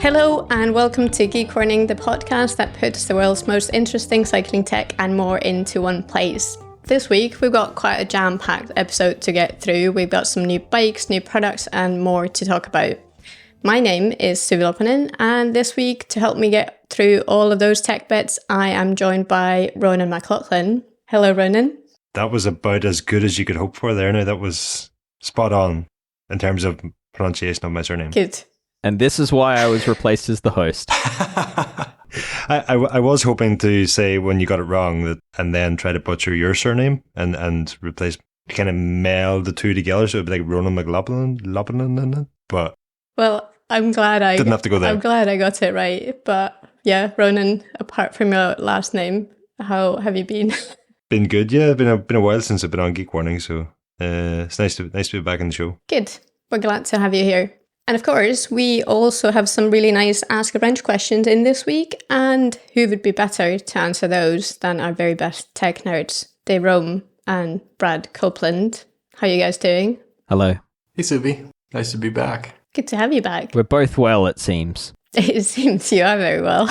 Hello and welcome to Geek Corning, the podcast that puts the world's most interesting cycling tech and more into one place. This week we've got quite a jam-packed episode to get through. We've got some new bikes, new products and more to talk about. My name is Suvi Lopanen, and this week to help me get through all of those tech bits, I am joined by Ronan McLaughlin. Hello Ronan. That was about as good as you could hope for there. Now that was spot on in terms of pronunciation of my surname. Good. And this is why I was replaced as the host. I was hoping to say when you got it wrong that, and then try to butcher your surname and replace, kind of meld the two together so it'd be like Ronan McLaughlin, but well, I'm glad I didn't have to go there. I'm glad I got it right. But yeah, Ronan, apart from your last name, how have you been? Been good, yeah. Been a while since I've been on Geek Warning, so it's nice to be back in the show. Good. We're glad to have you here. And of course, we also have some really nice Ask a Wrench questions in this week, and who would be better to answer those than our very best tech nerds, Dave Rome and Brad Copeland. How are you guys doing? Hello. Hey, Subi. Nice to be back. Good to have you back. We're both well, it seems. It seems you are very well.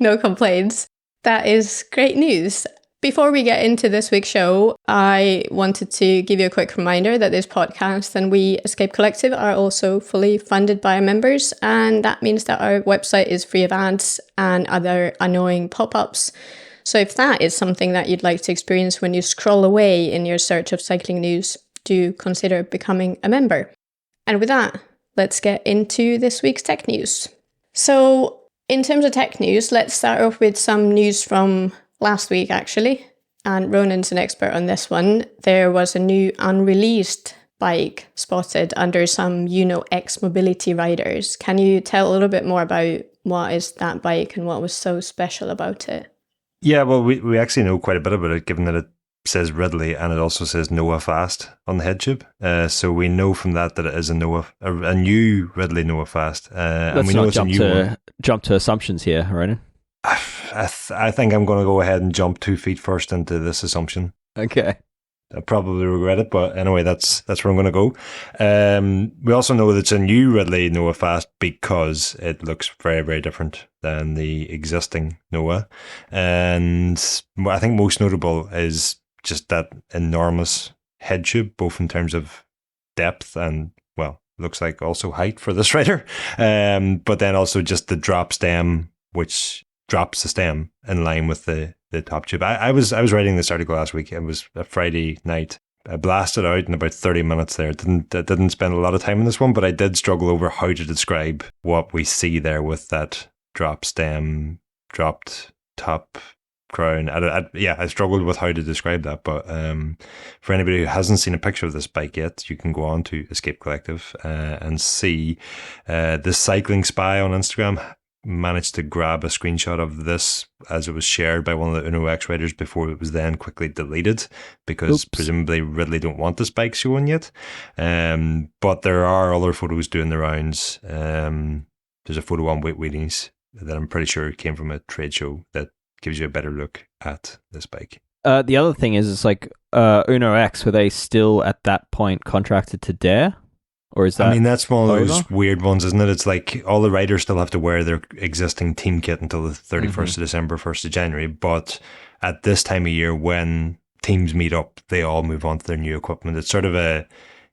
No complaints. That is great news. Before we get into this week's show, I wanted to give you a quick reminder that this podcast and we, Escape Collective, are also fully funded by our members. And that means that our website is free of ads and other annoying pop-ups. So if that is something that you'd like to experience when you scroll away in your search of cycling news, do consider becoming a member. And with that, let's get into this week's tech news. So in terms of tech news, let's start off with some news from last week, actually, and Ronan's an expert on this one. There was a new unreleased bike spotted under some X mobility riders. Can you tell a little bit more about what is that bike and what was so special about it? Yeah, well, we actually know quite a bit about it, given that it says Ridley and it also says Noah Fast on the head tube. So we know from that it is a new Ridley Noah Fast. And we know it's a new one. Jump to assumptions here, Ronan. I think I'm going to go ahead and jump 2 feet first into this assumption. Okay. I'll probably regret it, but anyway, that's where I'm going to go. We also know that it's a new Ridley Noah Fast because it looks very, very different than the existing Noah. And I think most notable is just that enormous head tube, both in terms of depth and, well, looks like also height for this rider. But then also just the drop stem, which drops the stem in line with the top tube. I was writing this article last week. It was a Friday night. I blasted out in about 30 minutes there. Didn't spend a lot of time on this one, but I did struggle over how to describe what we see there with that drop stem, dropped top crown. I struggled with how to describe that, but for anybody who hasn't seen a picture of this bike yet, you can go on to Escape Collective and see the Cycling Spy on Instagram managed to grab a screenshot of this as it was shared by one of the X riders before it was then quickly deleted because presumably Ridley don't want this bike showing yet. But there are other photos doing the rounds. There's a photo on Weight Wheelies that I'm pretty sure came from a trade show that gives you a better look at this bike. The other thing is, it's like X, were they still at that point contracted to Dare? Or is that? I mean, that's one of those weird ones, isn't it? It's like all the riders still have to wear their existing team kit until the 31st of December, 1st of January. But at this time of year, when teams meet up, they all move on to their new equipment. It's sort of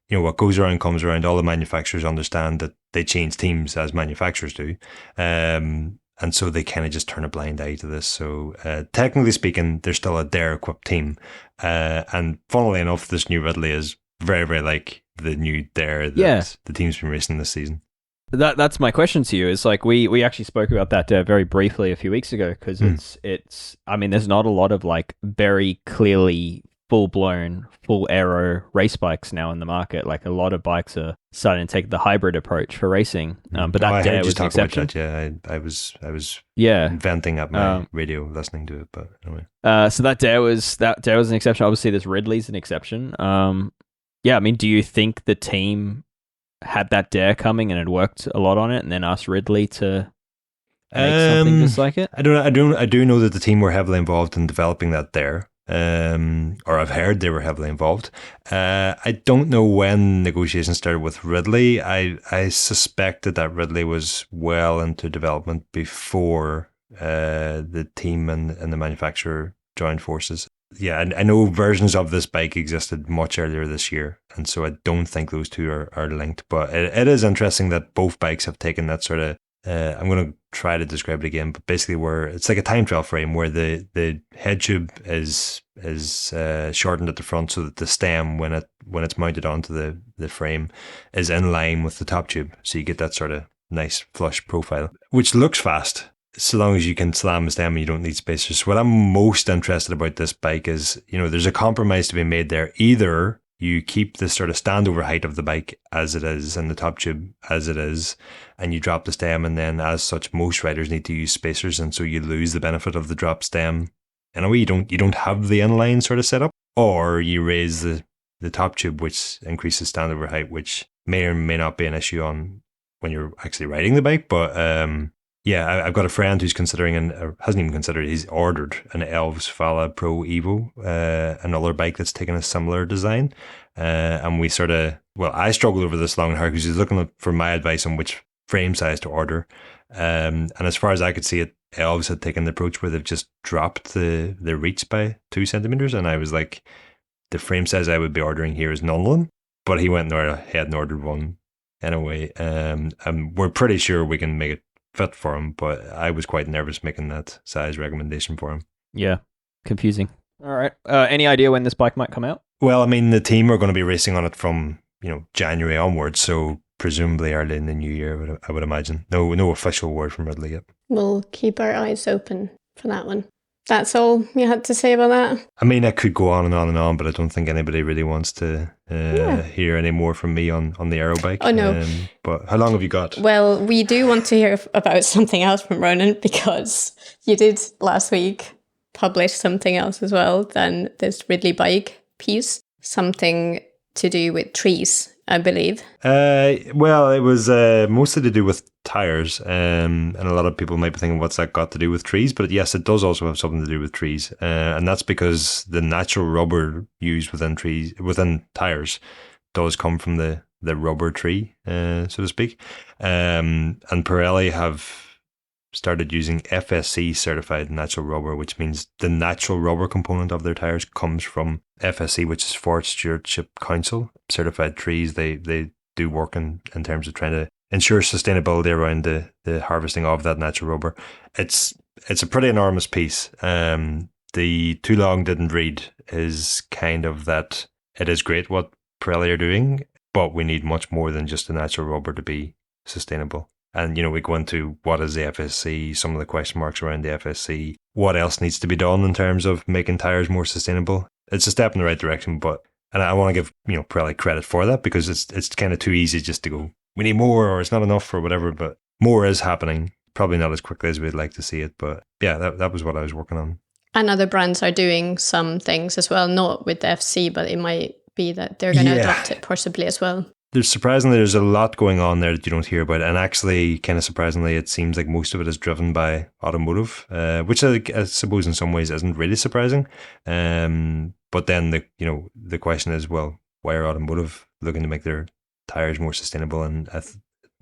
what goes around comes around. All the manufacturers understand that they change teams as manufacturers do. And so they kind of just turn a blind eye to this. So technically speaking, they're still a Dare-equipped team. And funnily enough, this new Ridley is very, very like the new Dare that the team's been racing this season. That's my question to you. Is like we actually spoke about that very briefly a few weeks ago because it's I mean, there's not a lot of like very clearly full aero race bikes now in the market. Like a lot of bikes are starting to take the hybrid approach for racing. But that Dare was an exception. I was venting at my radio listening to it. But anyway, so that Dare was an exception. Obviously, this Ridley's an exception. Yeah, I mean, do you think the team had that Dare coming and had worked a lot on it, and then asked Ridley to make something just like it? I do know that the team were heavily involved in developing that Dare. or I've heard they were heavily involved. I don't know when negotiations started with Ridley. I suspected that Ridley was well into development before the team and the manufacturer joined forces. Yeah, I know versions of this bike existed much earlier this year, and so I don't think those two are linked. But it is interesting that both bikes have taken that sort of, I'm going to try to describe it again, but basically where it's like a time trial frame where the head tube is shortened at the front so that the stem, when it's mounted onto the frame, is in line with the top tube. So you get that sort of nice flush profile, which looks fast, so long as you can slam the stem and you don't need spacers. What I'm most interested about this bike is, there's a compromise to be made there. Either you keep the sort of standover height of the bike as it is and the top tube as it is, and you drop the stem, and then as such, most riders need to use spacers, and so you lose the benefit of the drop stem. In a way, you don't have the inline sort of setup, or you raise the top tube, which increases standover height, which may or may not be an issue on when you're actually riding the bike, but yeah, I've got a friend who's considering, or hasn't even considered, he's ordered an Elves Fala Pro Evo, another bike that's taken a similar design. And we sort of, I struggled over this long and hard because he's looking for my advice on which frame size to order. And as far as I could see it, Elves had taken the approach where they've just dropped the reach by 2 centimeters. And I was like, the frame size I would be ordering here is none of them. But he went ahead and ordered one anyway. And we're pretty sure we can make it fit for him, but I was quite nervous making that size recommendation for him. Yeah, confusing. All right. Any idea when this bike might come out? Well, I mean, the team are going to be racing on it from January onwards, so presumably early in the new year, I would imagine. No official word from Ridley yet. We'll keep our eyes open for that one. That's all you had to say about that? I mean, I could go on and on and on, but I don't think anybody really wants to hear any more from me on the aero bike. Oh, no. But how long have you got? Well, we do want to hear about something else from Ronan, because you did last week publish something else as well than this Ridley bike piece. Something to do with trees, I believe. Well, it was mostly to do with tires, and a lot of people might be thinking, what's that got to do with trees? But yes, it does also have something to do with trees, and that's because the natural rubber used within tires does come from the rubber tree, so to speak. And Pirelli have started using FSC certified natural rubber, which means the natural rubber component of their tires comes from FSC, which is Forest Stewardship Council certified trees. They do work in terms of trying to ensure sustainability around the harvesting of that natural rubber. It's a pretty enormous piece. The too long didn't read is kind of that it is great what Pirelli are doing, but we need much more than just the natural rubber to be sustainable. And, we go into what is the FSC, some of the question marks around the FSC, what else needs to be done in terms of making tires more sustainable. It's a step in the right direction, and I want to give, Pirelli credit for that, because it's kind of too easy just to go, we need more, or it's not enough, or whatever, but more is happening. Probably not as quickly as we'd like to see it, but yeah, that was what I was working on. And other brands are doing some things as well, not with the FC, but it might be that they're going to adopt it possibly as well. There's a lot going on there that you don't hear about, and actually, kind of surprisingly, it seems like most of it is driven by automotive, which I suppose in some ways isn't really surprising. But then the question is, well, why are automotive looking to make their tires more sustainable? And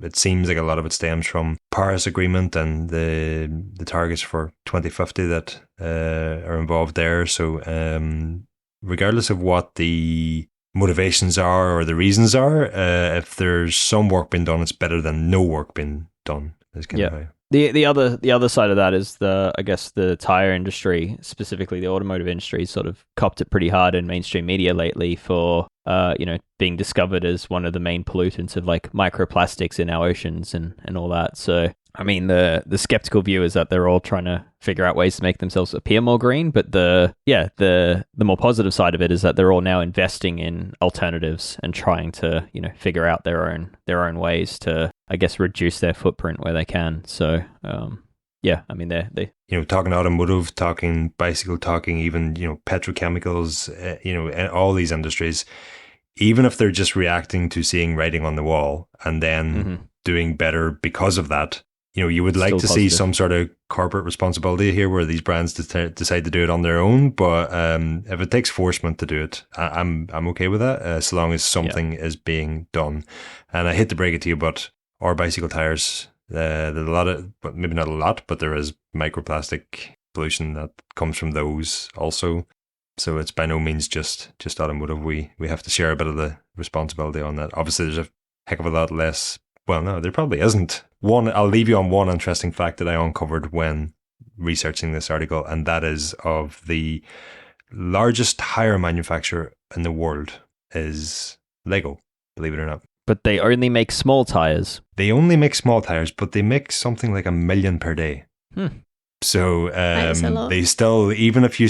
it seems like a lot of it stems from Paris Agreement and the targets for 2050 that are involved there. So regardless of what the motivations are or the reasons are, if there's some work being done, it's better than no work being done. Is kind of how. The other side of that is the tire industry, specifically the automotive industry, sort of copped it pretty hard in mainstream media lately for being discovered as one of the main pollutants of like microplastics in our oceans and all that. So I mean, the skeptical view is that they're all trying to figure out ways to make themselves appear more green, but the more positive side of it is that they're all now investing in alternatives and trying to figure out their own ways to, I guess, reduce their footprint where they can. So I mean, they talking automotive, talking bicycle, talking even petrochemicals, and all these industries, even if they're just reacting to seeing writing on the wall and then doing better because of that. you would like Still to see positive. some sort of corporate responsibility here where these brands decide to do it on their own. But if it takes forcement to do it, I'm okay with that, as long as something is being done. And I hate to break it to you, but our bicycle tires, there's a lot of, but maybe not a lot, but there is microplastic pollution that comes from those also. So it's by no means just automotive. We have to share a bit of the responsibility on that. Obviously, there's a heck of a lot less. Well, no, there probably isn't. I'll leave you on one interesting fact that I uncovered when researching this article, and that is of the largest tire manufacturer in the world is Lego, believe it or not. But they only make small tires. They only make small tires, but they make something like 1 million per day. So That is a lot. they still, even if you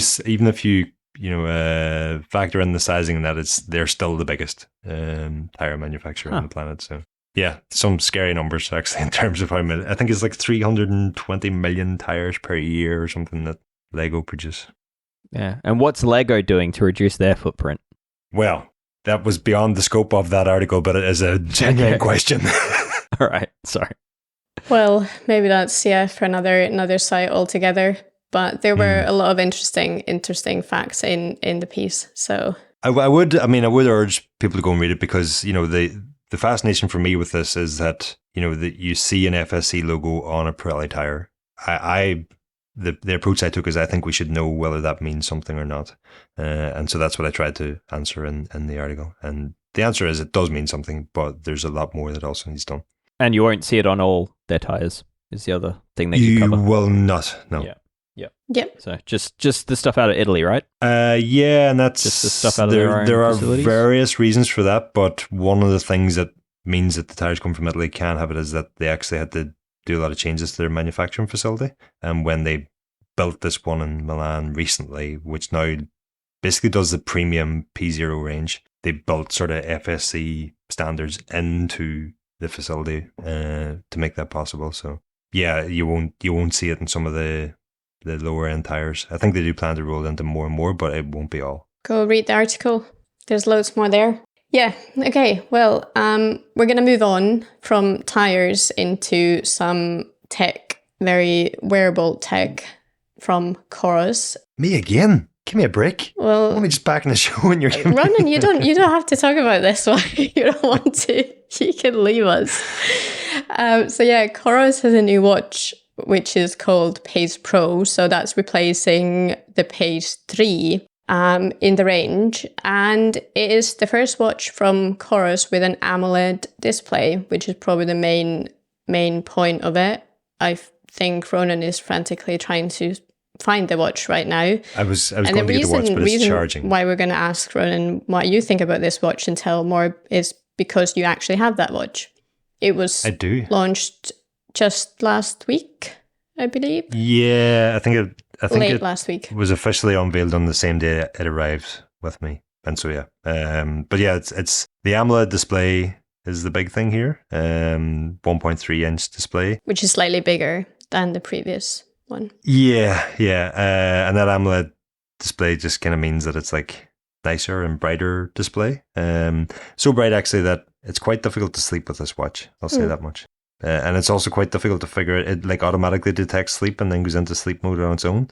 factor in the sizing and that, they're still the biggest tire manufacturer on the planet. So yeah, some scary numbers actually in terms of how many. I think it's like 320 million tires per year or something that Lego produce. Yeah. And what's Lego doing to reduce their footprint? Well, that was beyond the scope of that article, but it is a genuine question. All right. Sorry. Well, maybe that's for another site altogether. But there were a lot of interesting facts in the piece. So I would urge people to go and read it, because the fascination for me with this is that that you see an FSC logo on a Pirelli tire. The approach I took is I think we should know whether that means something or not, and so that's what I tried to answer in the article. And the answer is it does mean something, but there's a lot more that also needs done. And you won't see it on all their tires, is the other thing that you cover. You will not, no. Yeah. yep. So just the stuff out of Italy, right? Yeah, and that's Just the stuff out of their own there are facilities? various reasons for that, but one of the things that means that the tires come from Italy can have it is that they actually had to do a lot of changes to their manufacturing facility. And when they built this one in Milan recently, which now basically does the premium P0 range, they built sort of FSC standards into the facility to make that possible. So yeah, you won't see it in some of the lower end tires. I think they do plan to roll it into more and more, but it won't be all. Go read the article. There's loads more there. Yeah. Okay. Well, we're going to move on from tires into some tech, very wearable tech from Coros. Me again? Give me a break. Well, I'm only just back in the show and you're giving Ronan, you don't have to talk about this one. You don't want to. You can leave us. So yeah, Coros has a new watch which is called Pace Pro. So that's replacing the Pace 3 in the range. And it is the first watch from Coros with an AMOLED display, which is probably the main point of it. I think Ronan is frantically trying to find the watch right now. I was going to get the watch, but it's charging. Why we're going to ask Ronan what you think about this watch and tell more is because you actually have that watch. It was launched just last week, I believe. Yeah, I think late last week. It was officially unveiled on the same day it arrived with me, and so yeah. But yeah, it's the AMOLED display is the big thing here. 1.3 inch display, which is slightly bigger than the previous one. Yeah. And that AMOLED display just kind of means that it's like nicer and brighter display. So bright actually that it's quite difficult to sleep with this watch. I'll say that much. And it's also quite difficult to figure it like automatically detects sleep and then goes into sleep mode on its own.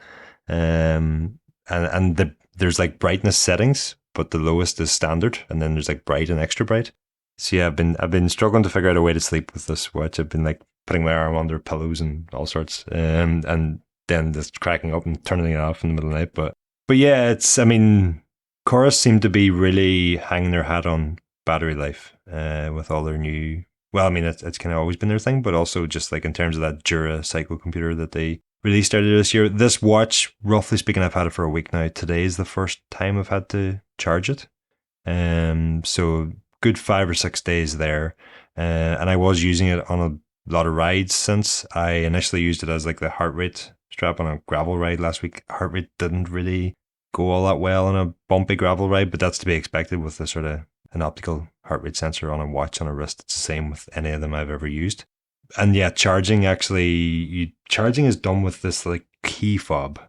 There's like brightness settings, but the lowest is standard, and then there's like bright and extra bright. So yeah, I've been struggling to figure out a way to sleep with this watch. I've been like putting my arm under pillows and all sorts, and then just cracking up and turning it off in the middle of the night. But yeah, Coros seem to be really hanging their hat on battery life with all their new. Well, I mean, it's kind of always been their thing, but also just like in terms of that Jura cyclocomputer that they released earlier this year. This watch, roughly speaking, I've had it for a week now. Today is the first time I've had to charge it. So good 5 or 6 days there. And I was using it on a lot of rides since. I initially used it as like the heart rate strap on a gravel ride last week. Heart rate didn't really go all that well on a bumpy gravel ride, but that's to be expected with the sort of an optical heart rate sensor on a watch on a wrist. It's the same with any of them I've ever used. And yeah, charging is done with this like key fob,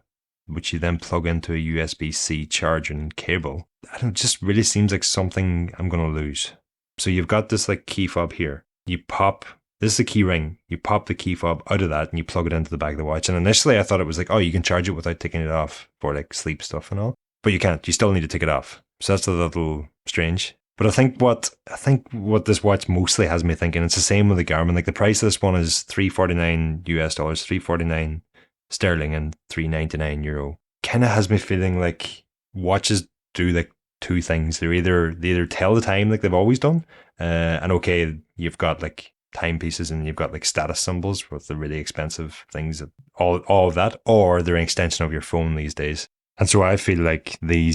which you then plug into a USB-C charging cable. It just really seems like something I'm going to lose. So you've got this like key fob here. You pop this is a key ring. You pop the key fob out of that and you plug it into the back of the watch. And initially I thought it was like, oh, you can charge it without taking it off for like sleep stuff and all. But you can't. You still need to take it off. So that's a little strange. But I think what this watch mostly has me thinking, it's the same with the Garmin. Like the price of this one is $349 US, $349 sterling, and €399. Kind of has me feeling like watches do like two things. They either tell the time like they've always done, and okay, you've got like timepieces and you've got like status symbols with the really expensive things, all of that, or they're an extension of your phone these days. And so I feel like the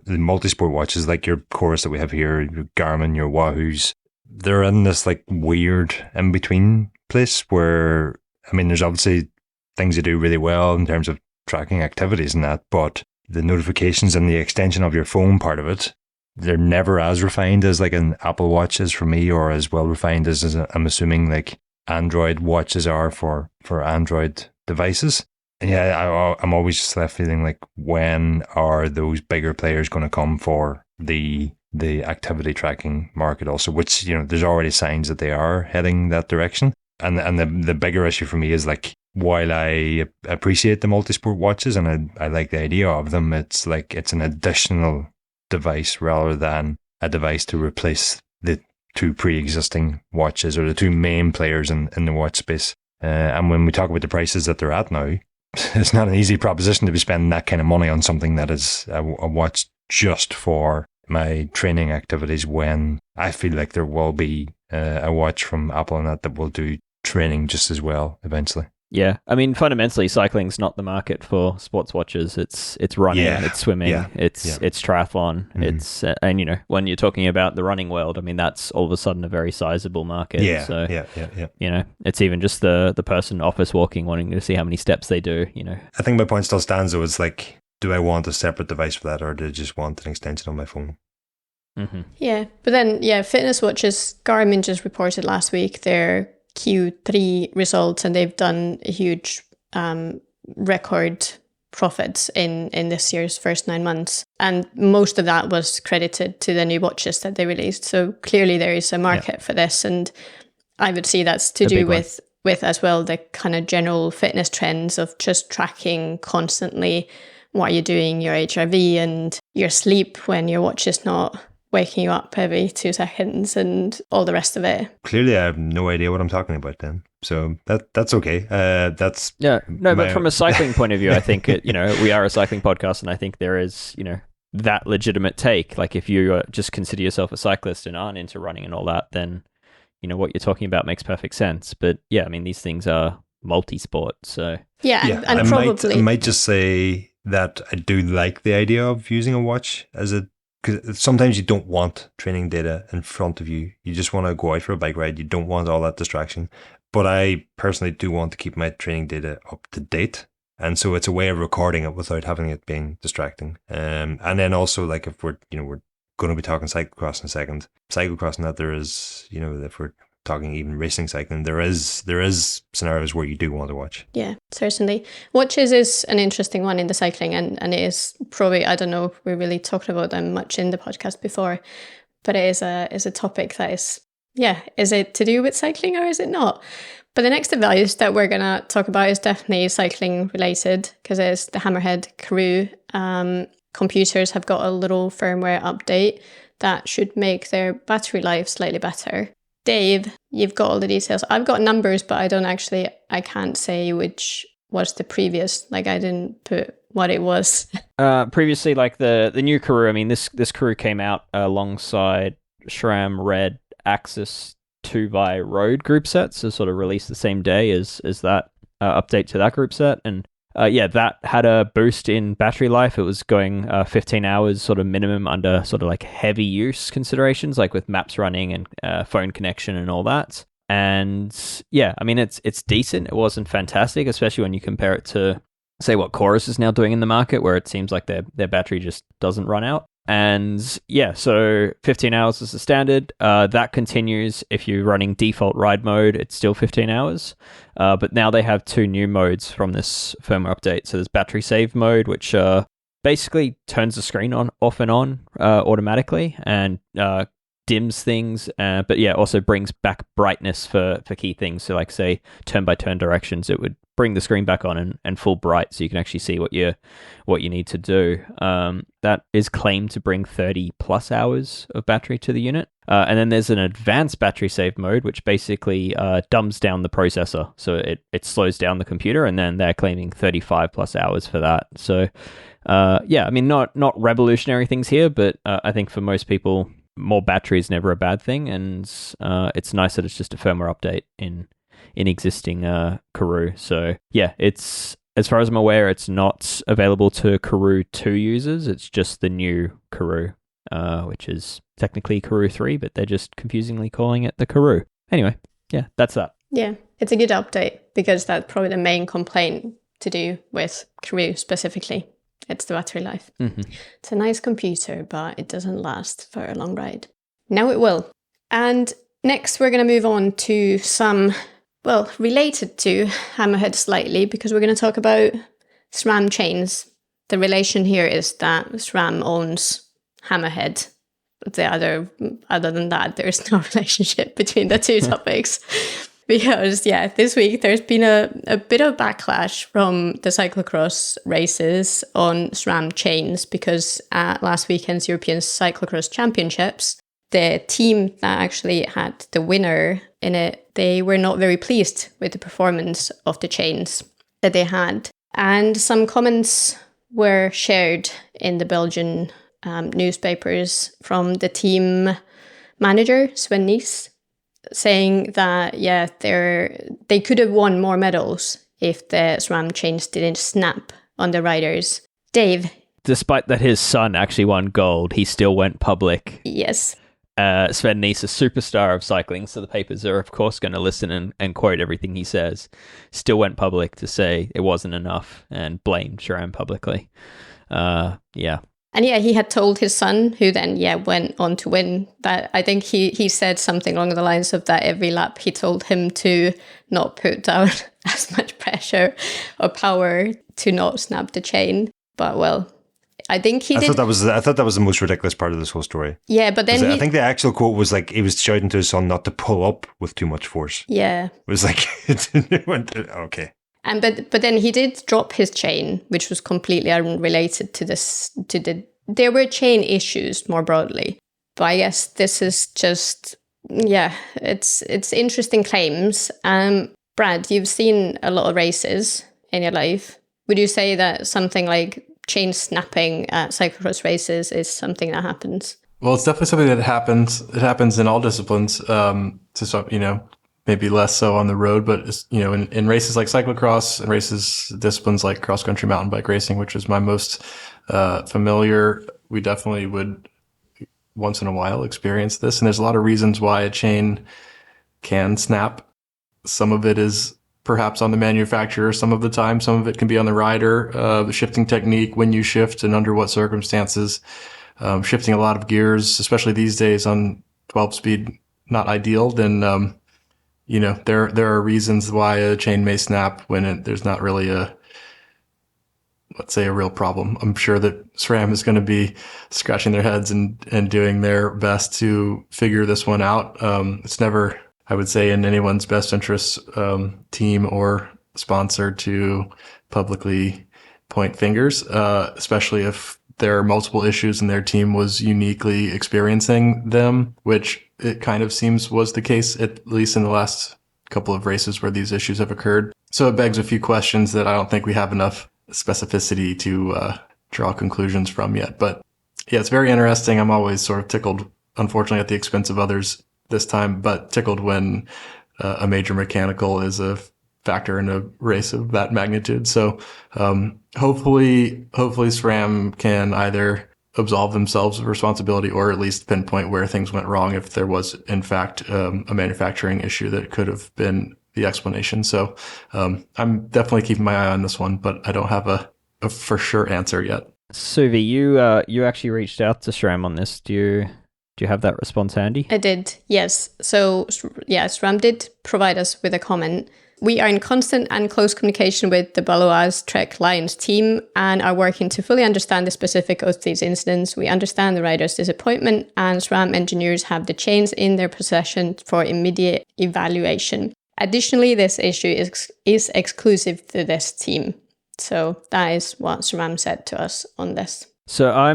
multi-sport watches, like your Coros that we have here, your Garmin, your Wahoos, they're in this like weird in-between place where, I mean, there's obviously things they do really well in terms of tracking activities and that, but the notifications and the extension of your phone part of it, they're never as refined as like an Apple Watch is for me, or as well refined as I'm assuming like Android watches are for Android devices. And yeah, I'm always just left feeling like, when are those bigger players going to come for the activity tracking market also, which, you know, there's already signs that they are heading that direction. And the bigger issue for me is like, while I appreciate the multi-sport watches and I like the idea of them, it's like it's an additional device rather than a device to replace the two pre-existing watches or the two main players in the watch space. And when we talk about the prices that they're at now, it's not an easy proposition to be spending that kind of money on something that is a watch just for my training activities, when I feel like there will be a watch from Apple and that will do training just as well eventually. Yeah, I mean, fundamentally, cycling's not the market for sports watches. It's running, it's swimming, it's triathlon. Mm-hmm. It's and you know, when you're talking about the running world, I mean, that's all of a sudden a very sizable market. So, you know, it's even just the person office walking, wanting to see how many steps they do. You know, I think my point still stands though. It's like, do I want a separate device for that, or do I just want an extension on my phone? Mm-hmm. Yeah, but then fitness watches. Garmin just reported last week their Q3 results, and they've done a huge record profits in this year's first 9 months, and most of that was credited to the new watches that they released. So clearly there is a market for this, and I would see that's to do with as well the kind of general fitness trends of just tracking constantly what you're doing, your HRV and your sleep when your watch is not waking you up every 2 seconds and all the rest of it. Clearly I have no idea what I'm talking about then, so that's okay. But from a cycling point of view, I think you know, we are a cycling podcast, and I think there is, you know, that legitimate take. Like, if you just consider yourself a cyclist and aren't into running and all that, then you know what you're talking about makes perfect sense. But yeah, I mean, these things are multi-sport, so and I might just say that I do like the idea of using a watch as a, because sometimes you don't want training data in front of you. You just want to go out for a bike ride. You don't want all that distraction. But I personally do want to keep my training data up to date. And so it's a way of recording it without having it being distracting. And then also, like, if we're going to be talking cyclocross in a second, cyclocross, and that there is, you know, if we're talking even racing cycling, there is scenarios where you do want to watch. Yeah, certainly. Watches is an interesting one in the cycling, and it is probably, I don't know if we really talked about them much in the podcast before, but it is a topic that is it to do with cycling or is it not? But the next device that we're going to talk about is definitely cycling related, because it's the Hammerhead Karoo. Computers have got a little firmware update that should make their battery life slightly better. Dave, you've got all the details. I've got numbers, but I can't say which was the previous. Like, I didn't put what it was. Previously, like the new Karoo, I mean, this Karoo came out alongside SRAM Red Axis 2x Road group sets, so sort of released the same day as that update to that group set. And that had a boost in battery life. It was going 15 hours sort of minimum under sort of like heavy use considerations, like with maps running and phone connection and all that. And yeah, I mean, it's decent. It wasn't fantastic, especially when you compare it to, say, what Coros is now doing in the market, where it seems like their battery just doesn't run out. And yeah, so 15 hours is the standard. That continues if you're running default ride mode. It's still 15 hours. But now they have two new modes from this firmware update. So there's battery save mode, which basically turns the screen off and on automatically, and dims things, but yeah, also brings back brightness for key things. So like say turn-by-turn directions, it would bring the screen back on and full bright so you can actually see what you need to do. That is claimed to bring 30 plus hours of battery to the unit. And then there's an advanced battery save mode, which basically dumbs down the processor. So it slows down the computer, and then they're claiming 35 plus hours for that. So yeah, I mean, not revolutionary things here, but I think for most people, more battery is never a bad thing. And it's nice that it's just a firmware update in existing Karoo. So yeah, it's, as far as I'm aware, it's not available to Karoo 2 users. It's just the new Karoo, which is technically Karoo 3, but they're just confusingly calling it the Karoo. Anyway, yeah, that's that. Yeah, it's a good update because that's probably the main complaint to do with Karoo specifically. It's the battery life. Mm-hmm. It's a nice computer, but it doesn't last for a long ride. Now it will. And next we're going to move on to some, well, related to Hammerhead slightly, because we're going to talk about SRAM chains. The relation here is that SRAM owns Hammerhead. Other than that, there's no relationship between the two topics. Because, yeah, this week there's been a bit of backlash from the cyclocross races on SRAM chains because at last weekend's European Cyclocross Championships, the team that actually had the winner in it, they were not very pleased with the performance of the chains that they had. And some comments were shared in the Belgian newspapers from the team manager, Sven Nys, saying that, yeah, they could have won more medals if the SRAM chains didn't snap on the riders. Dave? Despite that his son actually won gold, he still went public. Yes. Sven Nys, a superstar of cycling, so the papers are, of course, going to listen and quote everything he says, still went public to say it wasn't enough and blamed SRAM publicly. Yeah. And yeah, he had told his son, who then, went on to win, that I think he said something along the lines of that every lap he told him to not put down as much pressure or power to not snap the chain. But well, I think I thought that was the most ridiculous part of this whole story. Yeah, but then I think the actual quote was like he was shouting to his son not to pull up with too much force. Yeah. It was like it went okay. And but then he did drop his chain, which was completely unrelated to this. There were chain issues more broadly, but I guess this is just it's interesting claims. Brad, you've seen a lot of races in your life. Would you say that something like chain snapping at cyclocross races is something that happens? Well, it's definitely something that happens. It happens in all disciplines. To some, maybe less so on the road, but it's, in races like cyclocross and disciplines like cross country mountain bike racing, which is my most familiar, we definitely would once in a while experience this. And there's a lot of reasons why a chain can snap. Some of it is perhaps on the manufacturer some of the time. Some of it can be on the rider, the shifting technique, when you shift and under what circumstances. Shifting a lot of gears, especially these days on 12 speed, not ideal. Then, there are reasons why a chain may snap when there's not really let's say a real problem. I'm sure that SRAM is going to be scratching their heads and doing their best to figure this one out. It's never, I would say, in anyone's best interest, team or sponsor, to publicly point fingers, especially if there are multiple issues and their team was uniquely experiencing them, which it kind of seems was the case, at least in the last couple of races where these issues have occurred. So it begs a few questions that I don't think we have enough specificity to draw conclusions from yet. But yeah, it's very interesting. I'm always sort of tickled, unfortunately at the expense of others this time, but tickled when a major mechanical is a factor in a race of that magnitude. So hopefully SRAM can either absolve themselves of responsibility or at least pinpoint where things went wrong if there was in fact a manufacturing issue that could have been the explanation. So I'm definitely keeping my eye on this one, but I don't have a for sure answer yet. Suvi, you actually reached out to SRAM on this. Do you have that response handy? I did, yes. So yeah, SRAM did provide us with a comment. we are in constant and close communication with the Baloise Trek Lions team and are working to fully understand the specific of these incidents. We understand the rider's disappointment, and SRAM engineers have the chains in their possession for immediate evaluation. Additionally, this issue is exclusive to this team. So that is what SRAM said to us on this. So I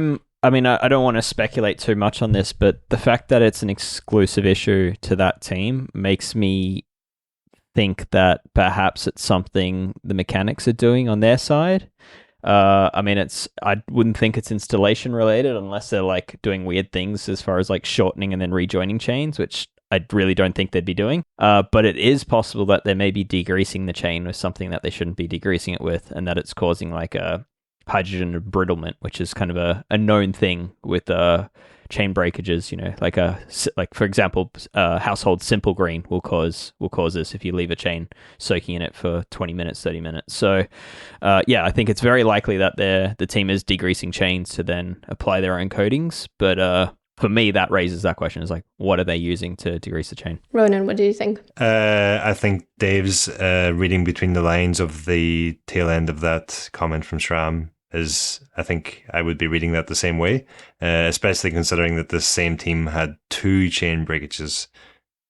don't want to speculate too much on this, but the fact that it's an exclusive issue to that team makes me think that perhaps it's something the mechanics are doing on their side. I wouldn't think it's installation related unless they're like doing weird things as far as like shortening and then rejoining chains, which I really don't think they'd be doing. But it is possible that they may be degreasing the chain with something that they shouldn't be degreasing it with, and that it's causing like a hydrogen embrittlement, which is kind of a known thing with chain breakages. You know, like for example, household simple green will cause this if you leave a chain soaking in it for 20 minutes, 30 minutes. So I think it's very likely that the team is degreasing chains to then apply their own coatings. But for me, that raises that question: is like, what are they using to degrease the chain? Ronan, what do you think? I think Dave's reading between the lines of the tail end of that comment from SRAM is, I think I would be reading that the same way, especially considering that the same team had 2 chain breakages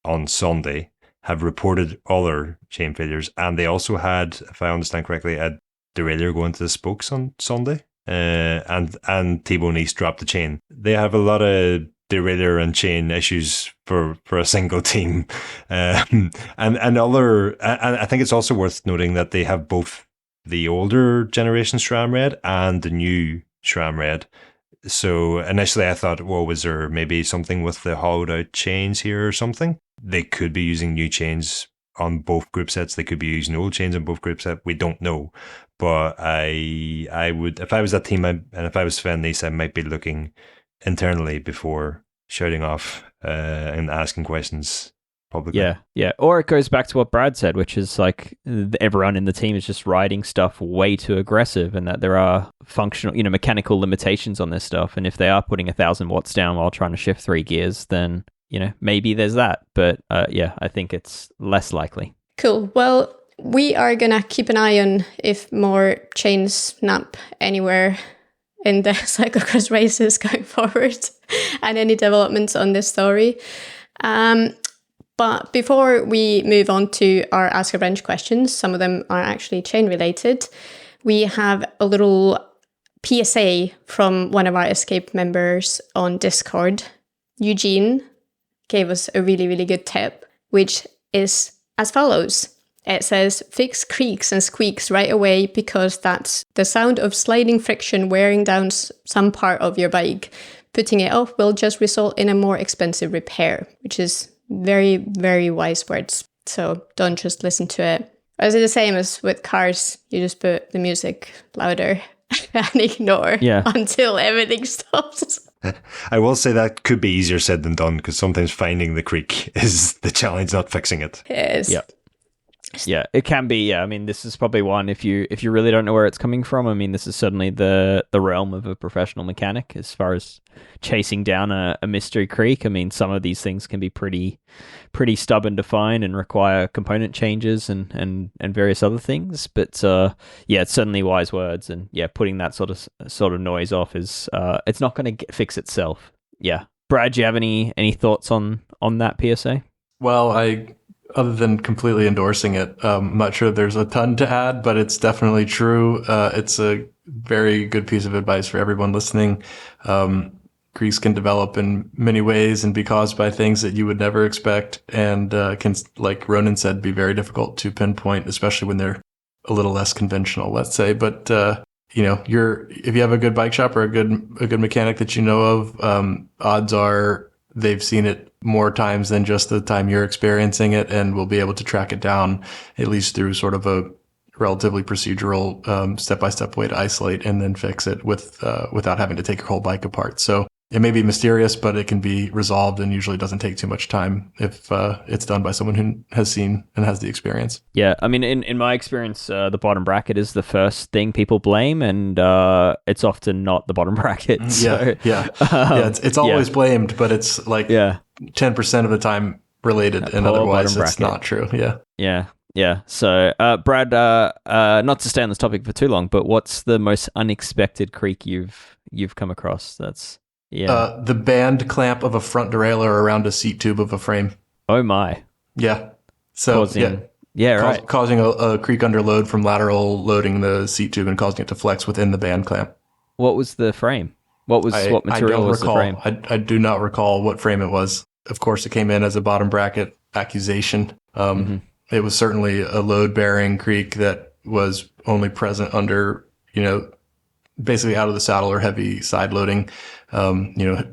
on Sunday, have reported other chain failures, and they also had, if I understand correctly, a derailleur go into the spokes on Sunday. And Sven Nys dropped the chain. They have a lot of derailleur and chain issues for a single team, and I think it's also worth noting that they have both the older generation SRAM Red and the new SRAM Red. So initially I thought, well, was there maybe something with the hollowed out chains here or something? They could be using new chains on both group sets. They could be using old chains on both group sets. We don't know. But I would, if I was that team and if I was Sven Nys, I might be looking internally before shouting off and asking questions publicly. Yeah. Or it goes back to what Brad said, which is like everyone in the team is just riding stuff way too aggressive, and that there are functional, mechanical limitations on this stuff. And if they are putting 1,000 watts down while trying to shift 3 gears, then maybe there's that. But I think it's less likely. Cool. Well, we are gonna keep an eye on if more chains snap anywhere in the cyclocross races going forward, and any developments on this story. But before we move on to our Ask a Wrench questions, some of them are actually chain related, we have a little PSA from one of our Escape members on Discord. Eugene gave us a really, really good tip, which is as follows. It says, fix creaks and squeaks right away, because that's the sound of sliding friction wearing down some part of your bike. Putting it off will just result in a more expensive repair, which is very, very wise words. So don't just listen to it. Or is it the same as with cars? You just put the music louder and ignore until everything stops. I will say that could be easier said than done, because sometimes finding the creak is the challenge, not fixing it. It is. Yeah, it can be. Yeah, I mean, this is probably one, if you really don't know where it's coming from. I mean, this is certainly the realm of a professional mechanic as far as chasing down a mystery creak. I mean, some of these things can be pretty stubborn to find and require component changes and various other things. But it's certainly wise words. And putting that sort of noise off is it's not going to fix itself. Yeah, Brad, do you have any thoughts on that PSA? Well, other than completely endorsing it, I'm not sure there's a ton to add, but it's definitely true. It's a very good piece of advice for everyone listening. Creaks can develop in many ways and be caused by things that you would never expect, and can, like Ronan said, be very difficult to pinpoint, especially when they're a little less conventional, let's say. But if you have a good bike shop or a good mechanic that you know of, odds are they've seen it more times than just the time you're experiencing it, and will be able to track it down, at least through sort of a relatively procedural, step-by-step way to isolate and then fix it without having to take your whole bike apart. So it may be mysterious, but it can be resolved, and usually doesn't take too much time if it's done by someone who has seen and has the experience. Yeah, I mean, in my experience, the bottom bracket is the first thing people blame, and it's often not the bottom bracket. So, it's always blamed, but it's like 10% of the time related, and otherwise it's not true. Yeah. Yeah. So, Brad, not to stay on this topic for too long, but what's the most unexpected creak you've come across? That's The band clamp of a front derailleur around a seat tube of a frame. Oh my. Yeah. So causing a creak under load from lateral loading the seat tube and causing it to flex within the band clamp. What was the frame? What material was the frame? I do not recall what frame it was. Of course, it came in as a bottom bracket accusation. It was certainly a load-bearing creak that was only present under, basically out of the saddle or heavy side loading,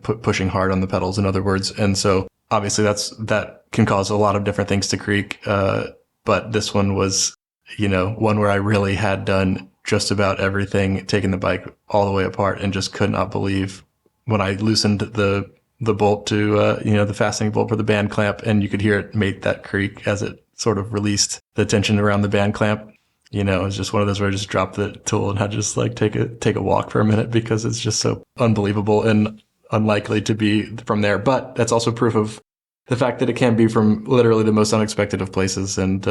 pushing hard on the pedals, in other words. And so obviously that can cause a lot of different things to creak. But this one was, one where I really had done just about everything, taking the bike all the way apart, and just could not believe when I loosened the bolt to, the fastening bolt for the band clamp, and you could hear it make that creak as it sort of released the tension around the band clamp. It was just one of those where I just dropped the tool and had to just like take a walk for a minute, because it's just so unbelievable and unlikely to be from there. But that's also proof of the fact that it can be from literally the most unexpected of places, and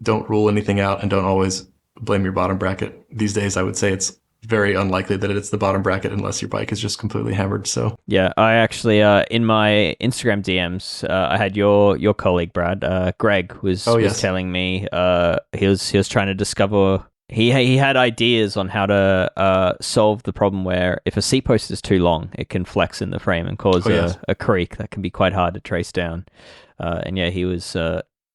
don't rule anything out, and don't always blame your bottom bracket. These days, I would say it's very unlikely that it's the bottom bracket unless your bike is just completely hammered. So yeah, I actually in my Instagram DMs, I had your colleague Brad, Greg was telling me he was trying to discover. He had ideas on how to solve the problem where if a seat post is too long, it can flex in the frame and cause a creak that can be quite hard to trace down. And he was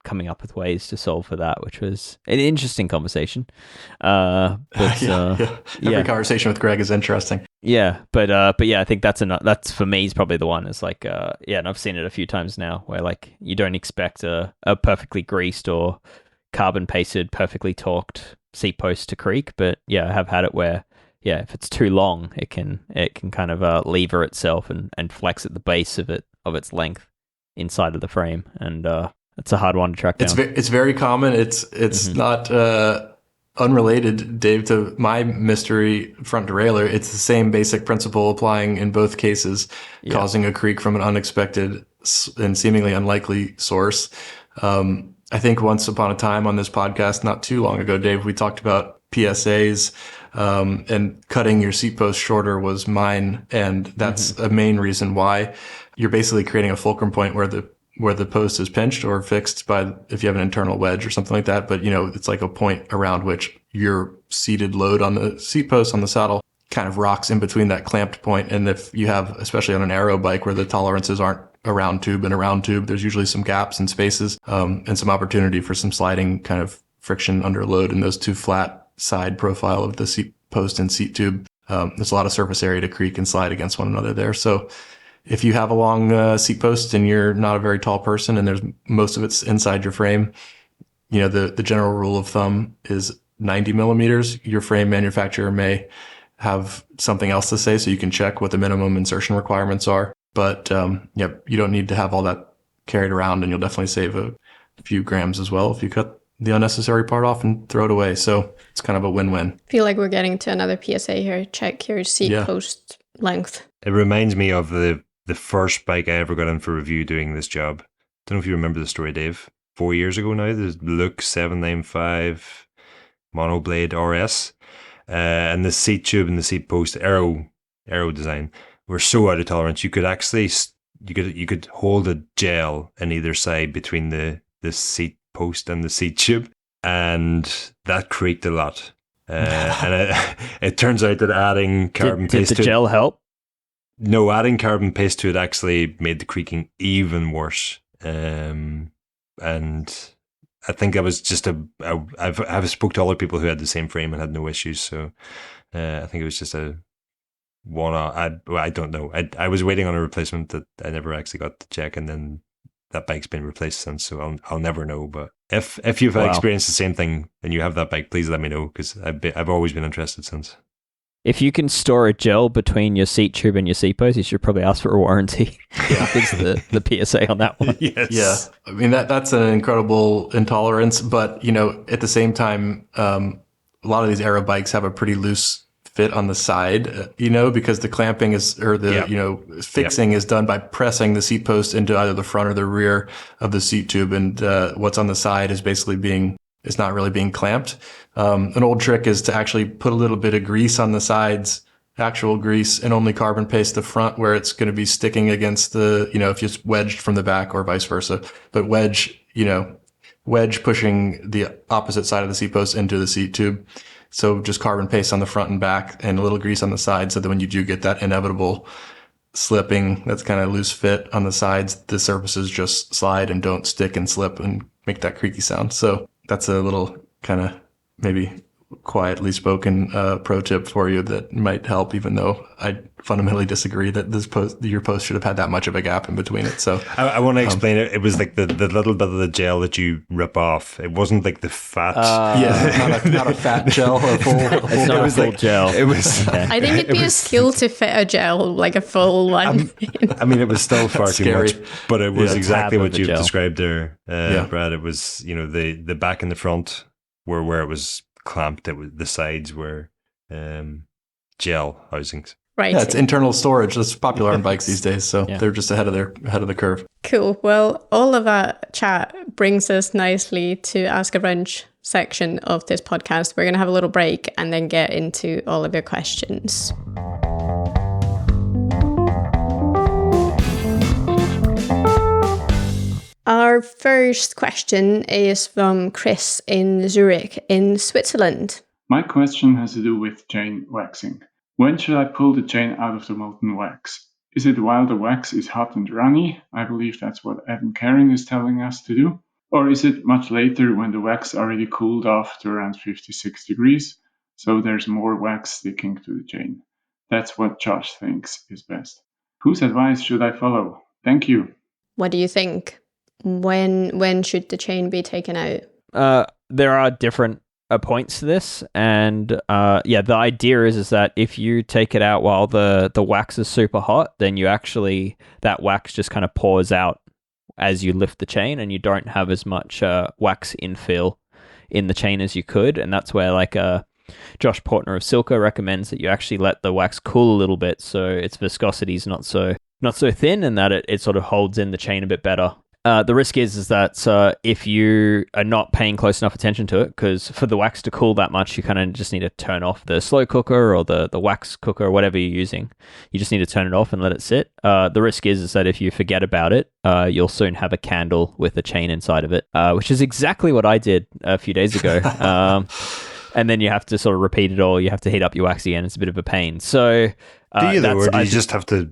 coming up with ways to solve for that, which was an interesting conversation. Every conversation with Greg is interesting. Yeah, but I think that's for me is probably the one. It's like and I've seen it a few times now where like you don't expect a perfectly greased or carbon pasted, perfectly torqued seat post to creak, but I have had it where if it's too long, it can kind of lever itself and flex at the base of its length inside of the frame, and it's a hard one to track down. It's very common. It's not unrelated, Dave, to my mystery front derailleur. It's the same basic principle applying in both cases, causing a creak from an unexpected and seemingly unlikely source. I think once upon a time on this podcast, not too long ago, Dave, we talked about PSAs, and cutting your seat post shorter was mine. And that's a main reason why. You're basically creating a fulcrum point where the post is pinched or fixed by, if you have an internal wedge or something like that. But, it's like a point around which your seated load on the seat post on the saddle kind of rocks in between that clamped point. And if you have, especially on an aero bike where the tolerances aren't a round tube and a round tube, there's usually some gaps and spaces, and some opportunity for some sliding kind of friction under load in those two flat side profile of the seat post and seat tube. There's a lot of surface area to creak and slide against one another there. So if you have a long seat post and you're not a very tall person and there's most of it's inside your frame, the general rule of thumb is 90 millimeters. Your frame manufacturer may have something else to say, so you can check what the minimum insertion requirements are. But you don't need to have all that carried around, and you'll definitely save a few grams as well if you cut the unnecessary part off and throw it away. So it's kind of a win-win. I feel like we're getting to another PSA here. Check your seat post length. It reminds me of the first bike I ever got in for review doing this job. Don't know if you remember the story, Dave. 4 years ago now, the Look 795 monoblade RS, and the seat tube and the seat post aero design were so out of tolerance. You could actually you could hold a gel on either side between the seat post and the seat tube, and that creaked a lot. And it turns out that adding carbon paste did the gel help? No, adding carbon paste to it actually made the creaking even worse. And I think I was just I've spoke to other people who had the same frame and had no issues. So I think it was just a one-off. I don't know. I was waiting on a replacement that I never actually got to check, and then that bike's been replaced since. So I'll never know. But if you've experienced the same thing and you have that bike, please let me know, because I've always been interested since. If you can store a gel between your seat tube and your seat post, you should probably ask for a warranty. Is the PSA on that one. Yes. Yeah. I mean, that's an incredible intolerance, but, at the same time, a lot of these aero bikes have a pretty loose fit on the side, because the clamping fixing is done by pressing the seat post into either the front or the rear of the seat tube. And what's on the side is basically being it's not really being clamped. An old trick is to actually put a little bit of grease on the sides, actual grease, and only carbon paste the front where it's going to be sticking against the, if it's wedged from the back or vice versa, but wedge pushing the opposite side of the seat post into the seat tube. So just carbon paste on the front and back and a little grease on the side so that when you do get that inevitable slipping, that's kind of loose fit on the sides, the surfaces just slide and don't stick and slip and make that creaky sound. So that's a little kind of maybe quietly spoken pro tip for you that might help, even though I fundamentally disagree that your post should have had that much of a gap in between it. So I want to explain it. It was like the little bit of the gel that you rip off. It wasn't like the fat. Not a fat gel. It's not a full gel. It was. I think it'd be a skill to fit a gel, like a full one. I mean, it was still far too scary. much, but it was exactly what you've gel. described there, Brad. It was, the back and the front were where it was clamped. It was, the sides were gel housings. Right. Yeah, it's internal storage. That's popular on bikes these days. So they're just ahead of the curve. Cool. Well, all of that chat brings us nicely to Ask a Brunch section of this podcast. We're going to have a little break and then get into all of your questions. Our first question is from Chris in Zurich in Switzerland. My question has to do with chain waxing. When should I pull the chain out of the molten wax? Is it while the wax is hot and runny? I believe that's what Adam Karen is telling us to do. Or is it much later when the wax already cooled off to around 56 degrees, so there's more wax sticking to the chain? That's what Josh thinks is best. Whose advice should I follow? Thank you. What do you think? When should the chain be taken out? There are different points to this, and the idea is that if you take it out while the wax is super hot, then that wax just kind of pours out as you lift the chain, and you don't have as much wax infill in the chain as you could. And that's where Josh Portner of Silka recommends that you actually let the wax cool a little bit so its viscosity is not so thin, and that it sort of holds in the chain a bit better. The risk is that if you are not paying close enough attention to it, because for the wax to cool that much, you kind of just need to turn off the slow cooker or the wax cooker or whatever you're using. You just need to turn it off and let it sit. The risk is that if you forget about it, you'll soon have a candle with a chain inside of it, which is exactly what I did a few days ago. And then you have to sort of repeat it all. You have to heat up your wax again. It's a bit of a pain. So do you though, or do you just have to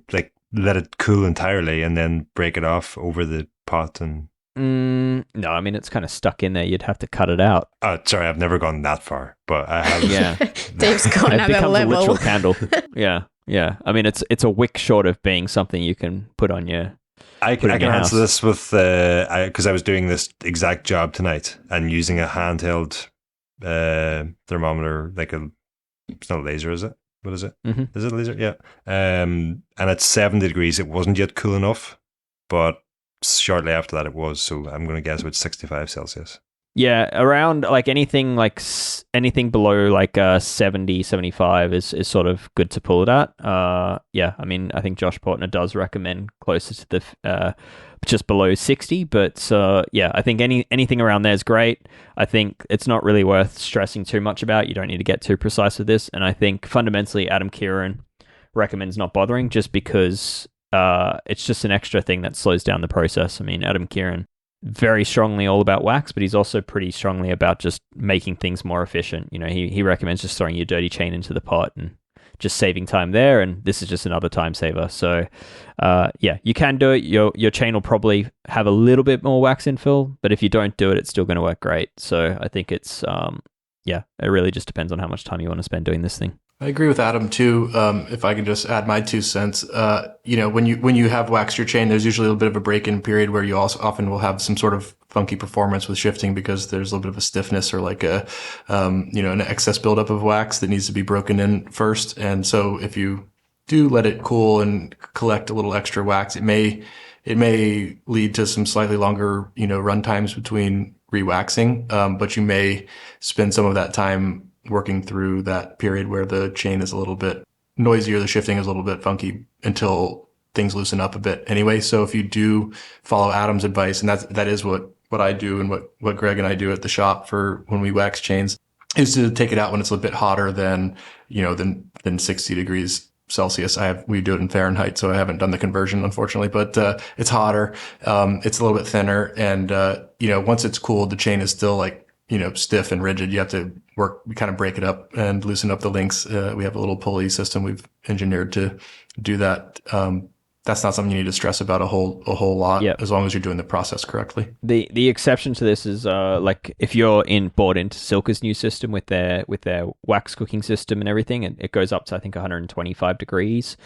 let it cool entirely and then break it off over the pot? And no, I mean, it's kind of stuck in there. You'd have to cut it out. Oh, sorry, I've never gone that far, but I have. Yeah. Dave's gone it at a becomes level. a literal candle. Yeah. I mean, it's a wick short of being something you can put on your. I can answer this with because I was doing this exact job tonight and using a handheld thermometer, it's not a laser, is it? What is it? Mm-hmm. Is it a laser? Yeah. And at 70 degrees, it wasn't yet cool enough, but shortly after that it was. So I'm going to guess about 65 Celsius. Yeah, around anything below 70, 75 is sort of good to pull it at. I mean, I think Josh Portner does recommend closer to the just below 60, but I think anything around there is great. I think it's not really worth stressing too much about. You don't need to get too precise with this, and I think fundamentally Adam Kieran recommends not bothering just because it's just an extra thing that slows down the process. I mean, Adam Kieran very strongly all about wax, but he's also pretty strongly about just making things more efficient. He recommends just throwing your dirty chain into the pot and just saving time there, and this is just another time saver. So you can do it. Your chain will probably have a little bit more wax infill, but if you don't do it, it's still going to work great. So I think it's it really just depends on how much time you want to spend doing this thing. I agree with Adam too. If I can just add my 2 cents, when you have waxed your chain, there's usually a little bit of a break-in period where you also often will have some sort of funky performance with shifting because there's a little bit of a stiffness or an excess buildup of wax that needs to be broken in first. And so if you do let it cool and collect a little extra wax, it may lead to some slightly longer, run times between re-waxing. But you may spend some of that time working through that period where the chain is a little bit noisier, the shifting is a little bit funky until things loosen up a bit anyway. So if you do follow Adam's advice, and that is what what I do and what Greg and I do at the shop for when we wax chains is to take it out when it's a bit hotter than 60 degrees Celsius. We do it in Fahrenheit, so I haven't done the conversion, unfortunately, but it's hotter. It's a little bit thinner. And, once it's cooled, the chain is still stiff and rigid. You have to kind of break it up and loosen up the links. We have a little pulley system we've engineered to do that. That's not something you need to stress about a whole lot, as long as you're doing the process correctly. The exception to this is if you're bought into Silka's new system with their wax cooking system and everything, and it goes up to I think 125 degrees,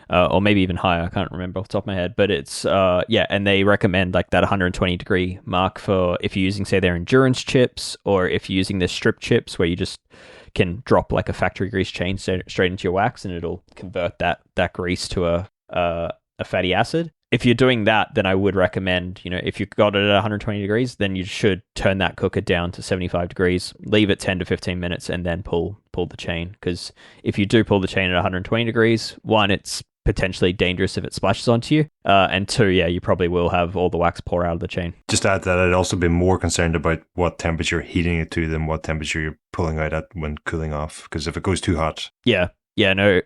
or maybe even higher. I can't remember off the top of my head, but it's and they recommend that 120 degree mark for if you're using say their endurance chips, or if you're using their strip chips where you just can drop a factory grease chain straight into your wax and it'll convert that grease to a fatty acid. If you're doing that, then I would recommend, if you got it at 120 degrees, then you should turn that cooker down to 75 degrees, leave it 10 to 15 minutes, and then pull the chain. Because if you do pull the chain at 120 degrees, one, it's potentially dangerous if it splashes onto you, and two, you probably will have all the wax pour out of the chain. Just add that I'd also be more concerned about what temperature you're heating it to than what temperature you're pulling out at when cooling off, because if it goes too hot... Yeah, no,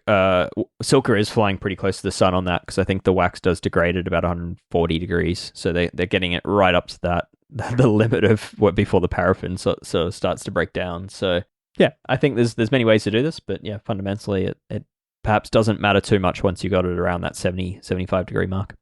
Silka is flying pretty close to the sun on that, because I think the wax does degrade at about 140 degrees. So they're getting it right up to the limit of what before the paraffin so it starts to break down. So yeah, I think there's many ways to do this, but yeah, fundamentally it perhaps doesn't matter too much once you got it around that 75 degree mark.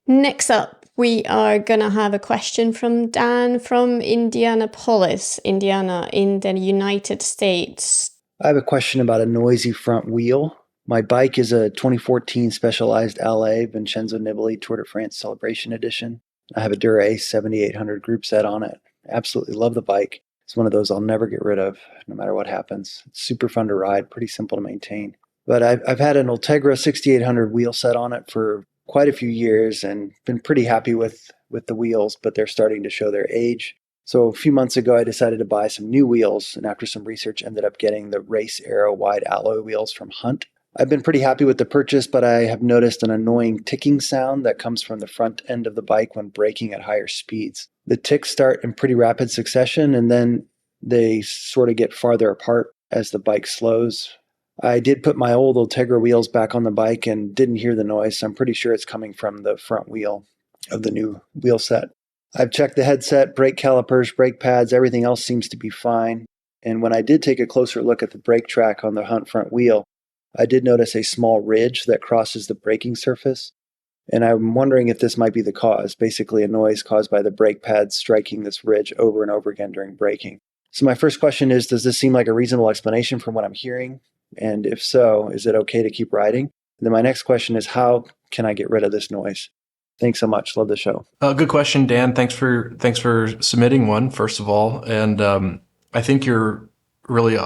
Next up, we are going to have a question from Dan from Indianapolis, Indiana, in the United States. I have a question about a noisy front wheel. My bike is a 2014 Specialized LA Vincenzo Nibali Tour de France Celebration Edition. I have a Dura-Ace 7800 group set on it. Absolutely love the bike. It's one of those I'll never get rid of, no matter what happens. It's super fun to ride, pretty simple to maintain. But I've had an Ultegra 6800 wheel set on it for quite a few years and been pretty happy with the wheels, but they're starting to show their age. So a few months ago, I decided to buy some new wheels, and after some research, ended up getting the Race Aero wide alloy wheels from Hunt. I've been pretty happy with the purchase, but I have noticed an annoying ticking sound that comes from the front end of the bike when braking at higher speeds. The ticks start in pretty rapid succession, and then they sort of get farther apart as the bike slows. I did put my old Ultegra wheels back on the bike and didn't hear the noise, so I'm pretty sure it's coming from the front wheel of the new wheel set. I've checked the headset, brake calipers, brake pads, everything else seems to be fine. And when I did take a closer look at the brake track on the Hunt front wheel, I did notice a small ridge that crosses the braking surface. And I'm wondering if this might be the cause, basically a noise caused by the brake pads striking this ridge over and over again during braking. So my first question is, does this seem like a reasonable explanation from what I'm hearing? And if so, is it okay to keep riding? And then my next question is, how can I get rid of this noise? Thanks so much. Love the show. Good question, Dan. Thanks for submitting one, first of all. And I think you're really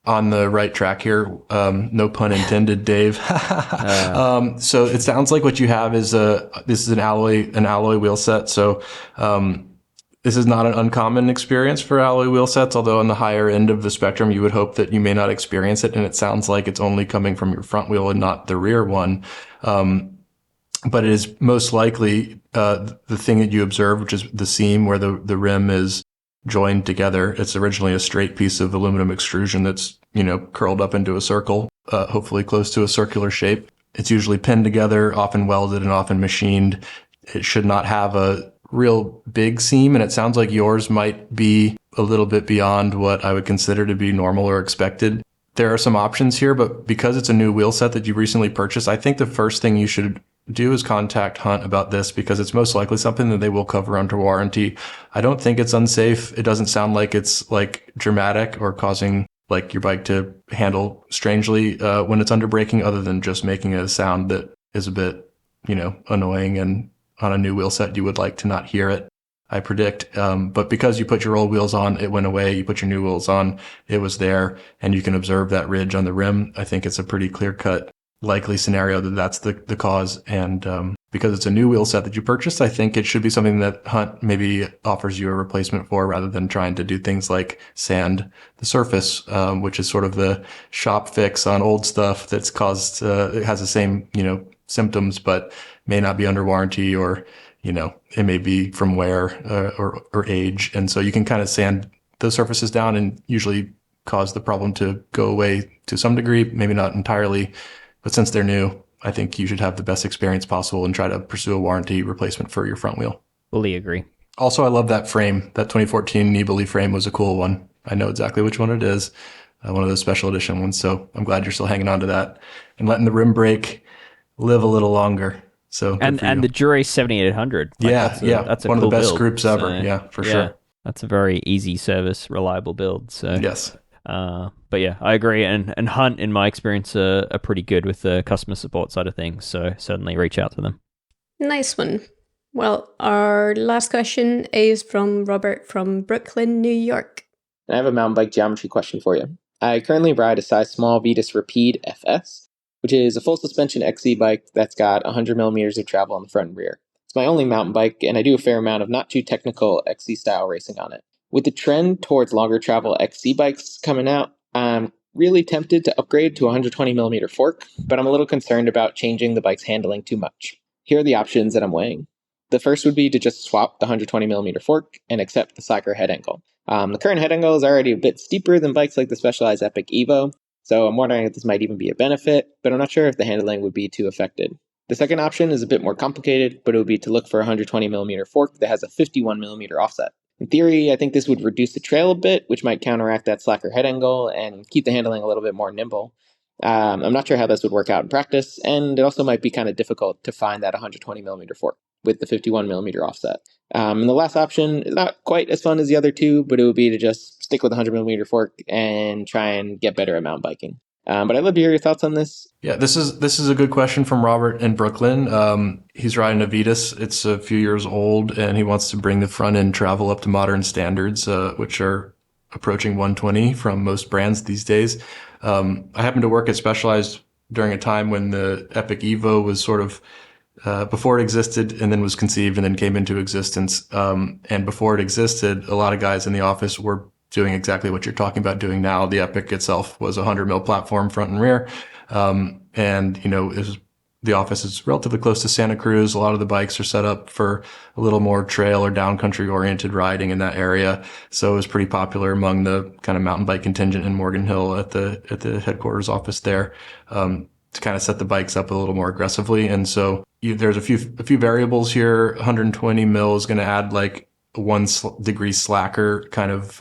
on the right track here. No pun intended, Dave. So it sounds like what you have is this is an alloy wheel set. So this is not an uncommon experience for alloy wheel sets, although on the higher end of the spectrum, you would hope that you may not experience it. And it sounds like it's only coming from your front wheel and not the rear one. But it is most likely the thing that you observe, which is the seam where the rim is joined together. It's originally a straight piece of aluminum extrusion that's, curled up into a circle, hopefully close to a circular shape. It's usually pinned together, often welded and often machined. It should not have a real big seam, and it sounds like yours might be a little bit beyond what I would consider to be normal or expected. There are some options here, but because it's a new wheel set that you recently purchased, I think the first thing you should do is contact Hunt about this, because it's most likely something that they will cover under warranty. I don't think it's unsafe. It doesn't sound like it's dramatic or causing your bike to handle strangely when it's under braking, other than just making a sound that is a bit, annoying, and on a new wheel set you would like to not hear it, I predict. But because you put your old wheels on, it went away. You put your new wheels on, it was there, and you can observe that ridge on the rim. I think it's a pretty clear-cut likely scenario that that's the cause. And because it's a new wheel set that you purchased, I think it should be something that Hunt maybe offers you a replacement for, rather than trying to do things like sand the surface, which is sort of the shop fix on old stuff that's caused, it has the same, symptoms, but may not be under warranty, or, it may be from wear or age. And so you can kind of sand those surfaces down and usually cause the problem to go away to some degree, maybe not entirely. But since they're new, I think you should have the best experience possible and try to pursue a warranty replacement for your front wheel. Fully agree. Also, I love that frame. That 2014 Nibali frame was a cool one. I know exactly which one it is. One of those special edition ones. So I'm glad you're still hanging on to that and letting the rim brake live a little longer. So and the Dura 7800. That's a one cool of the best build. groups ever. For sure. That's a very easy service, reliable build. So yes. But yeah, I agree. And Hunt, in my experience, are pretty good with the customer support side of things. So certainly reach out to them. Nice one. Well, our last question is from Robert from Brooklyn, New York. I have a mountain bike geometry question for you. I currently ride a size small Vitus Rapide FS, which is a full suspension XC bike that's got 100 millimeters of travel on the front and rear. It's my only mountain bike, and I do a fair amount of not too technical XC style racing on it. With the trend towards longer travel XC bikes coming out, I'm really tempted to upgrade to a 120 millimeter fork, but I'm a little concerned about changing the bike's handling too much. Here are the options that I'm weighing. The first would be to just swap the 120 millimeter fork and accept the Cycler head angle. The current head angle is already a bit steeper than bikes like the Specialized Epic Evo, so I'm wondering if this might even be a benefit, but I'm not sure if the handling would be too affected. The second option is a bit more complicated, but it would be to look for a 120 millimeter fork that has a 51 millimeter offset. In theory, I think this would reduce the trail a bit, which might counteract that slacker head angle and keep the handling a little bit more nimble. I'm not sure how this would work out in practice, and it also might be kind of difficult to find that 120 millimeter fork with the 51 millimeter offset. And the last option is not quite as fun as the other two, but it would be to just stick with the 100 millimeter fork and try and get better at mountain biking. But I'd love to hear your thoughts on this. Yeah, this is a good question from Robert in Brooklyn. He's riding a Vitus. It's a few years old, and he wants to bring the front end travel up to modern standards, which are approaching 120 from most brands these days. I happened to work at Specialized during a time when the Epic Evo was sort of before it existed and then was conceived and then came into existence. And before it existed, a lot of guys in the office were doing exactly what you're talking about doing now. The Epic itself was a 100 mil platform front and rear. The office is relatively close to Santa Cruz. A lot of the bikes are set up for a little more trail or downcountry oriented riding in that area. So it was pretty popular among the kind of mountain bike contingent in Morgan Hill at the headquarters office there, to kind of set the bikes up a little more aggressively. And so there's a few variables here. 120 mil is going to add like 1 degree slacker kind of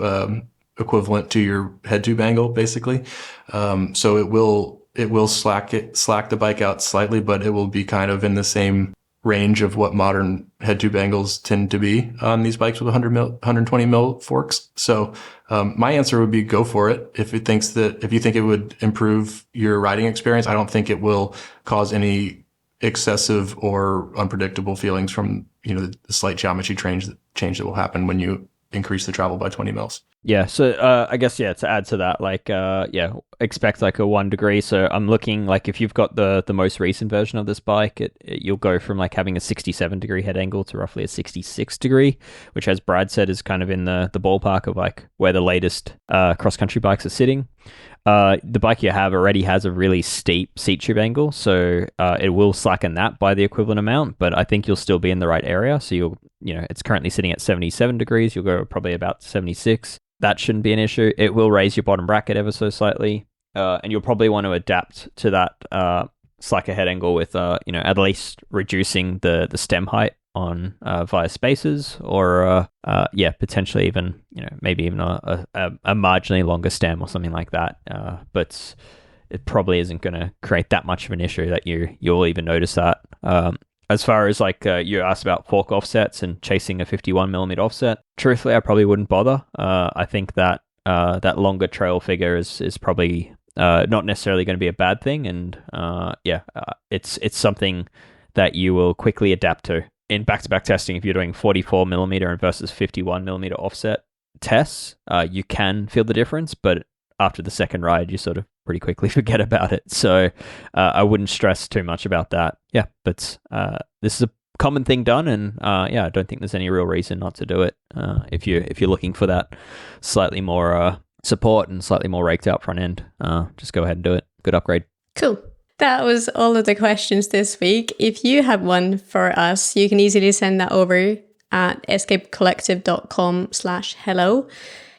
equivalent to your head tube angle, basically. So it will slack the bike out slightly, but it will be kind of in the same range of what modern head tube angles tend to be on these bikes with 120 mil forks. So my answer would be go for it. If you think it would improve your riding experience, I don't think it will cause any excessive or unpredictable feelings from the slight geometry change that will happen when you increase the travel by 20 mils. Yeah, so I guess, to add to that, expect like a 1 degree. So I'm looking like if you've got the most recent version of this bike, you'll go from like having a 67 degree head angle to roughly a 66 degree, which, as Brad said, is kind of in the ballpark of like where the latest cross-country bikes are sitting. The bike you have already has a really steep seat tube angle, so it will slacken that by the equivalent amount, but I think you'll still be in the right area. So it's currently sitting at 77 degrees. You'll go probably about 76. That shouldn't be an issue. It will raise your bottom bracket ever so slightly, and you'll probably want to adapt to that slacker head angle with at least reducing the stem height on via spacers, or potentially even maybe even a marginally longer stem or something like that, but it probably isn't going to create that much of an issue that you'll even notice that. As far as like you asked about fork offsets and chasing a 51 millimeter offset, truthfully I probably wouldn't bother. I think that that longer trail figure is probably not necessarily going to be a bad thing, and it's something that you will quickly adapt to. In back-to-back testing, if you're doing 44 millimeter versus 51 millimeter offset tests, you can feel the difference, but after the second ride, you sort of pretty quickly forget about it. So I wouldn't stress too much about that. Yeah, but this is a common thing done, and I don't think there's any real reason not to do it. If you're looking for that slightly more support and slightly more raked out front end, just go ahead and do it. Good upgrade. Cool. That was all of the questions this week. If you have one for us, you can easily send that over at escapecollective.com/hello.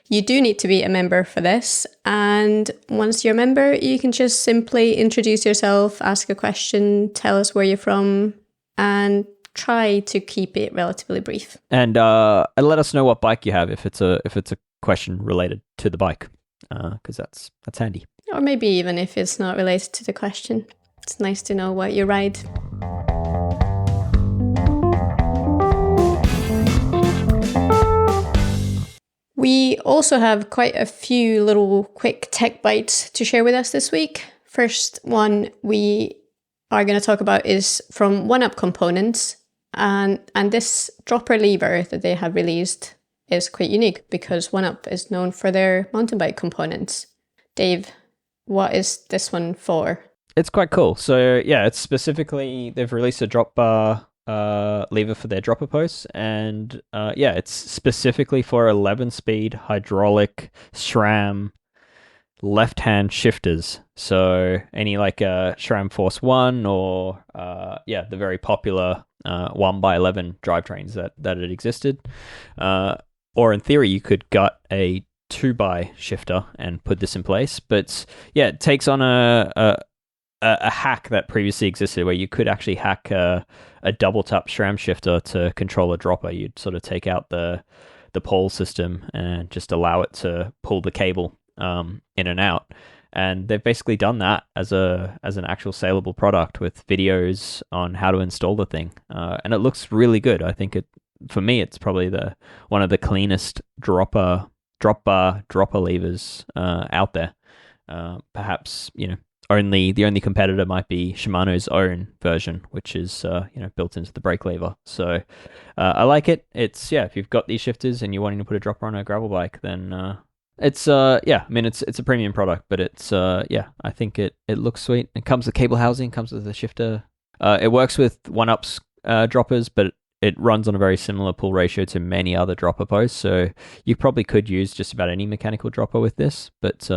You do need to be a member for this. And once you're a member, you can just simply introduce yourself, ask a question, tell us where you're from, and try to keep it relatively brief. And let us know what bike you have if it's a question related to the bike, because that's handy. Or maybe even if it's not related to the question. It's nice to know what you ride. We also have quite a few little quick tech bites to share with us this week. First one we are going to talk about is from OneUp Components. And this dropper lever that they have released is quite unique because OneUp is known for their mountain bike components. Dave, what is this one for? It's quite cool. So yeah, it's specifically, they've released a drop bar lever for their dropper posts, and it's specifically for 11-speed hydraulic SRAM left-hand shifters. So any like SRAM Force 1 or the very popular 1x11 drivetrains that had existed. Or in theory, you could gut a 2x shifter and put this in place. But yeah, it takes on a hack that previously existed where you could actually hack a double tap SRAM shifter to control a dropper. You'd sort of take out the pole system and just allow it to pull the cable in and out. And they've basically done that as an actual saleable product with videos on how to install the thing. And it looks really good. I think for me, it's probably one of the cleanest drop bar dropper levers out there. Perhaps, the only competitor might be Shimano's own version, which is built into the brake lever. So I like it. It's if you've got these shifters and you're wanting to put a dropper on a gravel bike, then it's it's a premium product, but it's I think it looks sweet. It comes with cable housing, comes with a shifter. It works with OneUp's droppers, but it runs on a very similar pull ratio to many other dropper posts. So you probably could use just about any mechanical dropper with this, but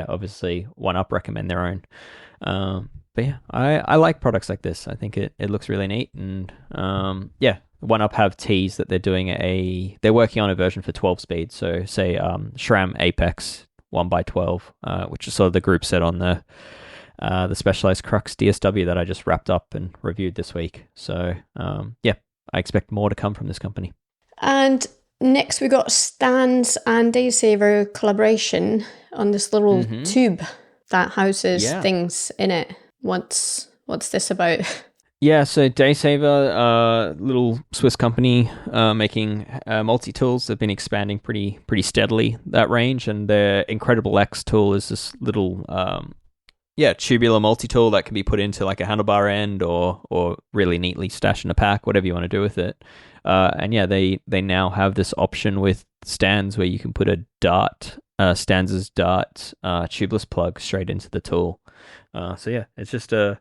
obviously OneUp recommend their own. But yeah, I like products like this. I think it looks really neat, and OneUp have teased that they're working on a version for 12 speed. So say SRAM Apex 1x12, which is sort of the group set on the Specialized Crux DSW that I just wrapped up and reviewed this week. So I expect more to come from this company. And next we got Stans and Daysaver collaboration on this little tube that houses things in it. What's this about? Yeah, so Daysaver, little Swiss company making multi-tools. They've been expanding pretty steadily, that range, and their Incredible X tool is this little tubular multi-tool that can be put into like a handlebar end or really neatly stashed in a pack, whatever you want to do with it. They now have this option with stands where you can put a Stanza's dart tubeless plug straight into the tool. It's just a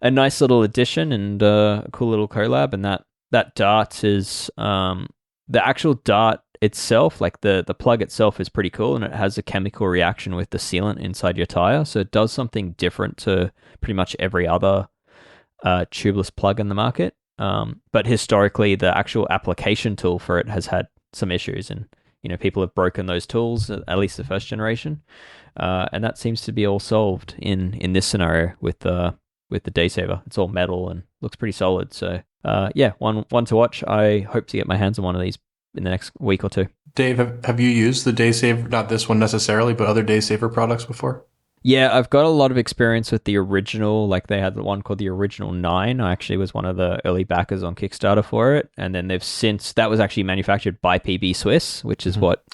nice little addition and a cool little collab. And that dart is the actual dart itself, like the plug itself is pretty cool, and it has a chemical reaction with the sealant inside your tire. So it does something different to pretty much every other tubeless plug in the market. But historically, the actual application tool for it has had some issues, and people have broken those tools, at least the first generation. And that seems to be all solved in this scenario with the Daysaver. It's all metal and looks pretty solid. So one to watch. I hope to get my hands on one of these in the next week or two. Dave, have you used the Daysaver, not this one necessarily, but other Daysaver products before? Yeah, I've got a lot of experience with the original, like they had the one called the Original 9. I actually was one of the early backers on Kickstarter for it. And then that was actually manufactured by PB Swiss, which is what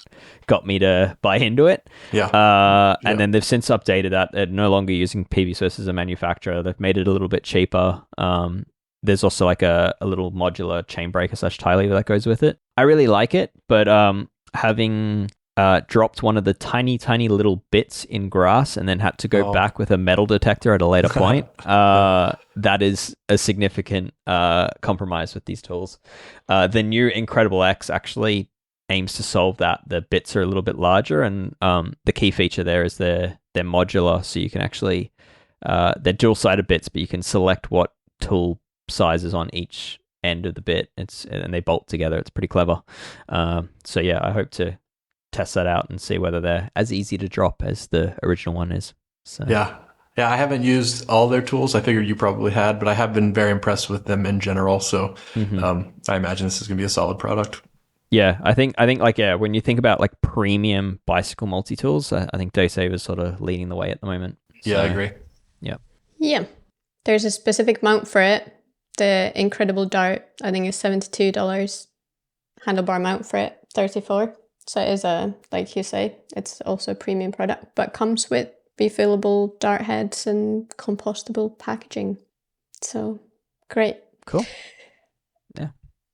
got me to buy into it. Yeah. And then they've since updated that. They're no longer using PB Swiss as a manufacturer. They've made it a little bit cheaper. There's also like a little modular chain breaker / tie lever that goes with it. I really like it, but having dropped one of the tiny little bits in grass and then had to go back with a metal detector at a later point, that is a significant compromise with these tools. The new Incredible X actually aims to solve that. The bits are a little bit larger, and the key feature there is they're modular, so you can actually they're dual-sided bits, but you can select what tool size is on each end of the bit. And they bolt together. It's pretty clever. So yeah, I hope to test that out and see whether they're as easy to drop as the original one is. So Yeah, I haven't used all their tools. I figured you probably had, but I have been very impressed with them in general. So I imagine this is going to be a solid product. Yeah, I think like, yeah, when you think about like premium bicycle multi-tools, I think Daysaver is sort of leading the way at the moment. Yeah, I agree. Yeah. Yeah. There's a specific mount for it. The Incredible Dart, I think, is $72. Handlebar mount for it, $34. So it is like you say, it's also a premium product, but comes with refillable dart heads and compostable packaging. So great. Cool. Yeah.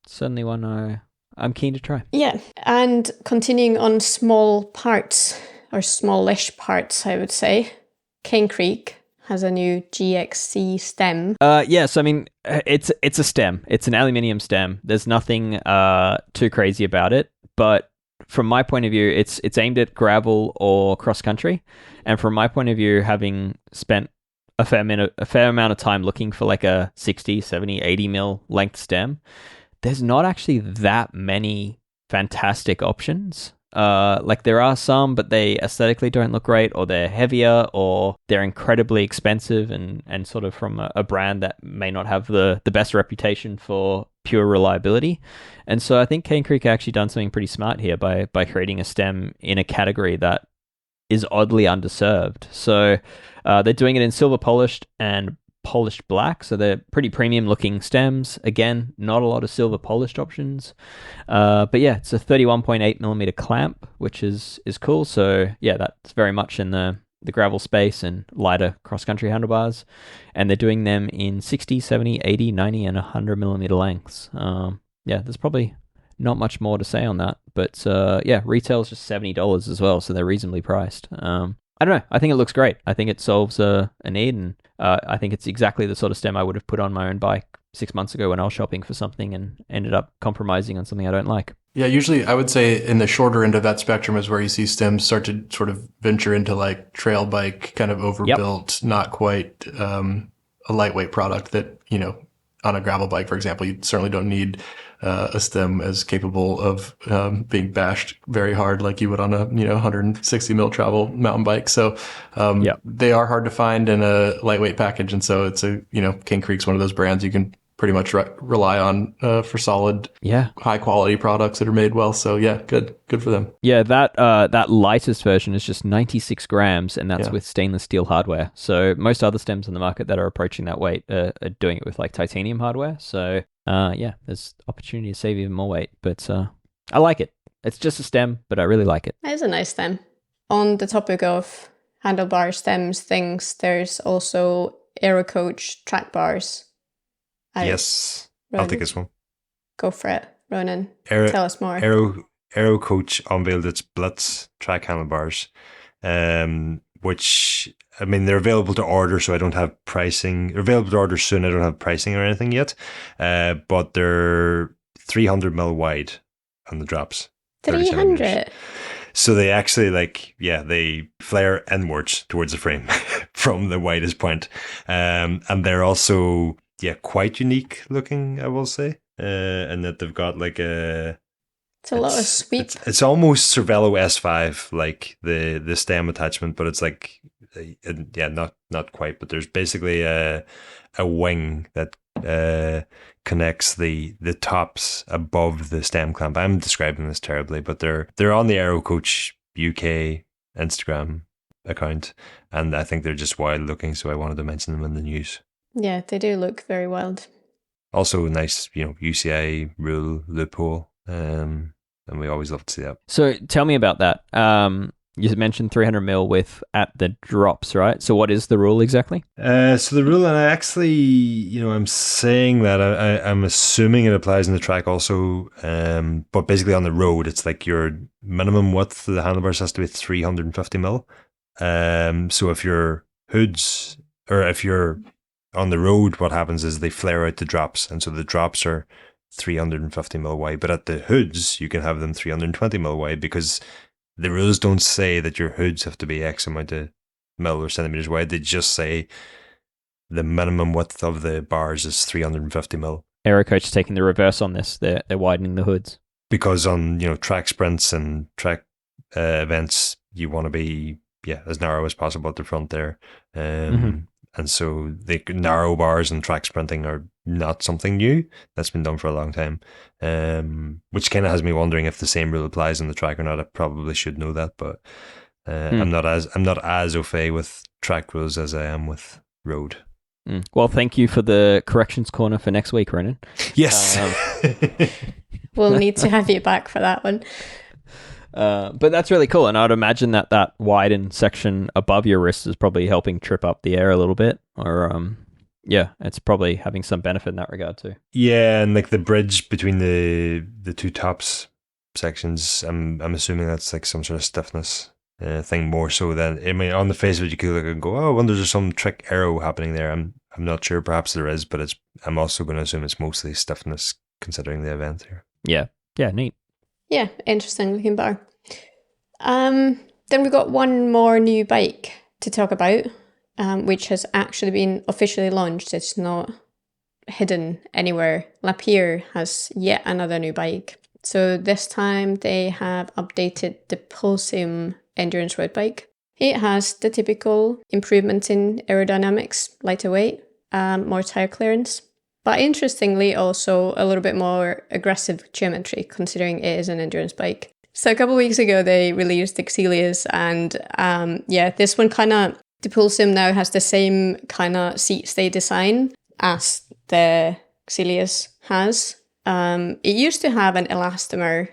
Certainly one I'm keen to try. Yeah. And continuing on small parts, or smallish parts, I would say, Canecreek has a new GXC stem. Yes, I mean, it's a stem. It's an aluminium stem. There's nothing too crazy about it, but from my point of view, it's aimed at gravel or cross country. And from my point of view, having spent a fair amount of time looking for like a 60, 70, 80 mil length stem, there's not actually that many fantastic options. Like there are some, but they aesthetically don't look great, or they're heavier, or they're incredibly expensive and sort of from a brand that may not have the best reputation for pure reliability. And so I think Canecreek actually done something pretty smart here by creating a stem in a category that is oddly underserved. So they're doing it in silver polished and polished black, so they're pretty premium looking stems. Again, not a lot of silver polished options, but yeah, it's a 31.8 millimeter clamp, which is cool. So yeah, that's very much in the gravel space and lighter cross country handlebars, and they're doing them in 60, 70, 80, 90 and 100 millimeter lengths. Yeah, there's probably not much more to say on that, but yeah, retail is just $70 as well, so they're reasonably priced. I don't know. I think it looks great. I think it solves a need, and I think it's exactly the sort of stem I would have put on my own bike 6 months ago when I was shopping for something and ended up compromising on something I don't like. Yeah, usually I would say in the shorter end of that spectrum is where you see stems start to sort of venture into like trail bike, kind of overbuilt, not quite a lightweight product that, you know, on a gravel bike, for example, you certainly don't need a stem as capable of being bashed very hard like you would on a 160 mil travel mountain bike. So they are hard to find in a lightweight package, and so it's Canecreek's one of those brands you can pretty much rely on for solid, high quality products that are made well. So yeah, good for them. Yeah, that lightest version is just 96 grams, and that's with stainless steel hardware. So most other stems on the market that are approaching that weight are doing it with like titanium hardware. So yeah, there's opportunity to save even more weight, but I like it. It's just a stem, but I really like it. It is a nice stem. On the topic of handlebar stems things, there's also Aerocoach track bars. Yes, Ronan, I'll take this one. Go for it, Ronan. Tell us more. Aerocoach unveiled its Blitz track handlebars, which, I mean, they're available to order, so I don't have pricing. They're available to order soon. I don't have pricing or anything yet, but they're 300 mil wide on the drops. 300? So they actually they flare inwards towards the frame from the widest point. And they're also, quite unique looking, I will say. And that they've got like it's a lot of sweep. It's almost Cervelo S5, like the stem attachment, but it's like, not quite. But there's basically a wing that connects the tops above the stem clamp. I'm describing this terribly, but they're on the Aerocoach UK Instagram account, and I think they're just wild looking, so I wanted to mention them in the news. Yeah, they do look very wild. Also a nice, UCI rule loophole, and we always love to see that. So tell me about that. You mentioned 300 mil width at the drops, right? So what is the rule exactly? So the rule, and I actually, I'm saying that I'm assuming it applies in the track also, but basically on the road, it's like your minimum width of the handlebars has to be 350 mil. So if your hoods, or if you're on the road, what happens is they flare out the drops, and so the drops are 350 mil wide, but at the hoods, you can have them 320 mil wide, because the rules don't say that your hoods have to be X amount of mil or centimeters wide. They just say the minimum width of the bars is 350 mil. Aerocoach is taking the reverse on this. They're widening the hoods. Because on track sprints and track events, you want to be as narrow as possible at the front there. And so the narrow bars and track sprinting are not something new. That's been done for a long time, which kind of has me wondering if the same rule applies on the track or not. I probably should know that, but I'm not as au fait with track rules as I am with road. Well, thank you for the corrections corner for next week, Ronan. Yes. We'll need to have you back for that one. But that's really cool. And I'd imagine that widened section above your wrist is probably helping trip up the air a little bit. Or, it's probably having some benefit in that regard too. Yeah, and like the bridge between the two tops sections, I'm assuming that's like some sort of stiffness thing more so than, I mean, on the face of it, you could look and go, oh, I wonder there's some trick aero happening there. I'm not sure. Perhaps there is, but I'm also going to assume it's mostly stiffness considering the event here. Yeah, neat. Yeah, interesting looking bar. Then we've got one more new bike to talk about, which has actually been officially launched. It's not hidden anywhere. Lapierre has yet another new bike. So this time they have updated the Pulsium endurance road bike. It has the typical improvement in aerodynamics, lighter weight, more tire clearance, but interestingly also a little bit more aggressive geometry considering it is an endurance bike. So a couple of weeks ago they released the Xelius, and this one the Pulsium now has the same kind of seat stay design as the Xelius has. It used to have an elastomer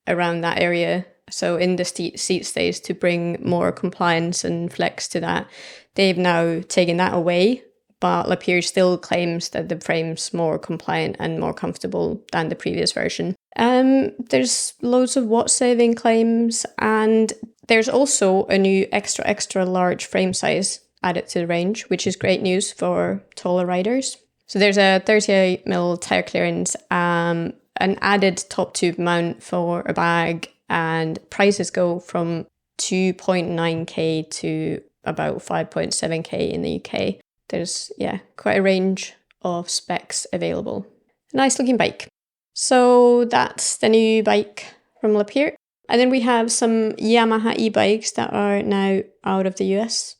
around that area, so in the seat stays to bring more compliance and flex to that. They've now taken that away, but Lapierre still claims that the frame's more compliant and more comfortable than the previous version. There's loads of watt-saving claims, and there's also a new extra large frame size added to the range, which is great news for taller riders. So there's a 38mm tire clearance, an added top tube mount for a bag, and prices go from 2.9k to about 5.7k in the UK. There's, quite a range of specs available. Nice looking bike. So that's the new bike from Lapierre. And then we have some Yamaha e-bikes that are now out of the US.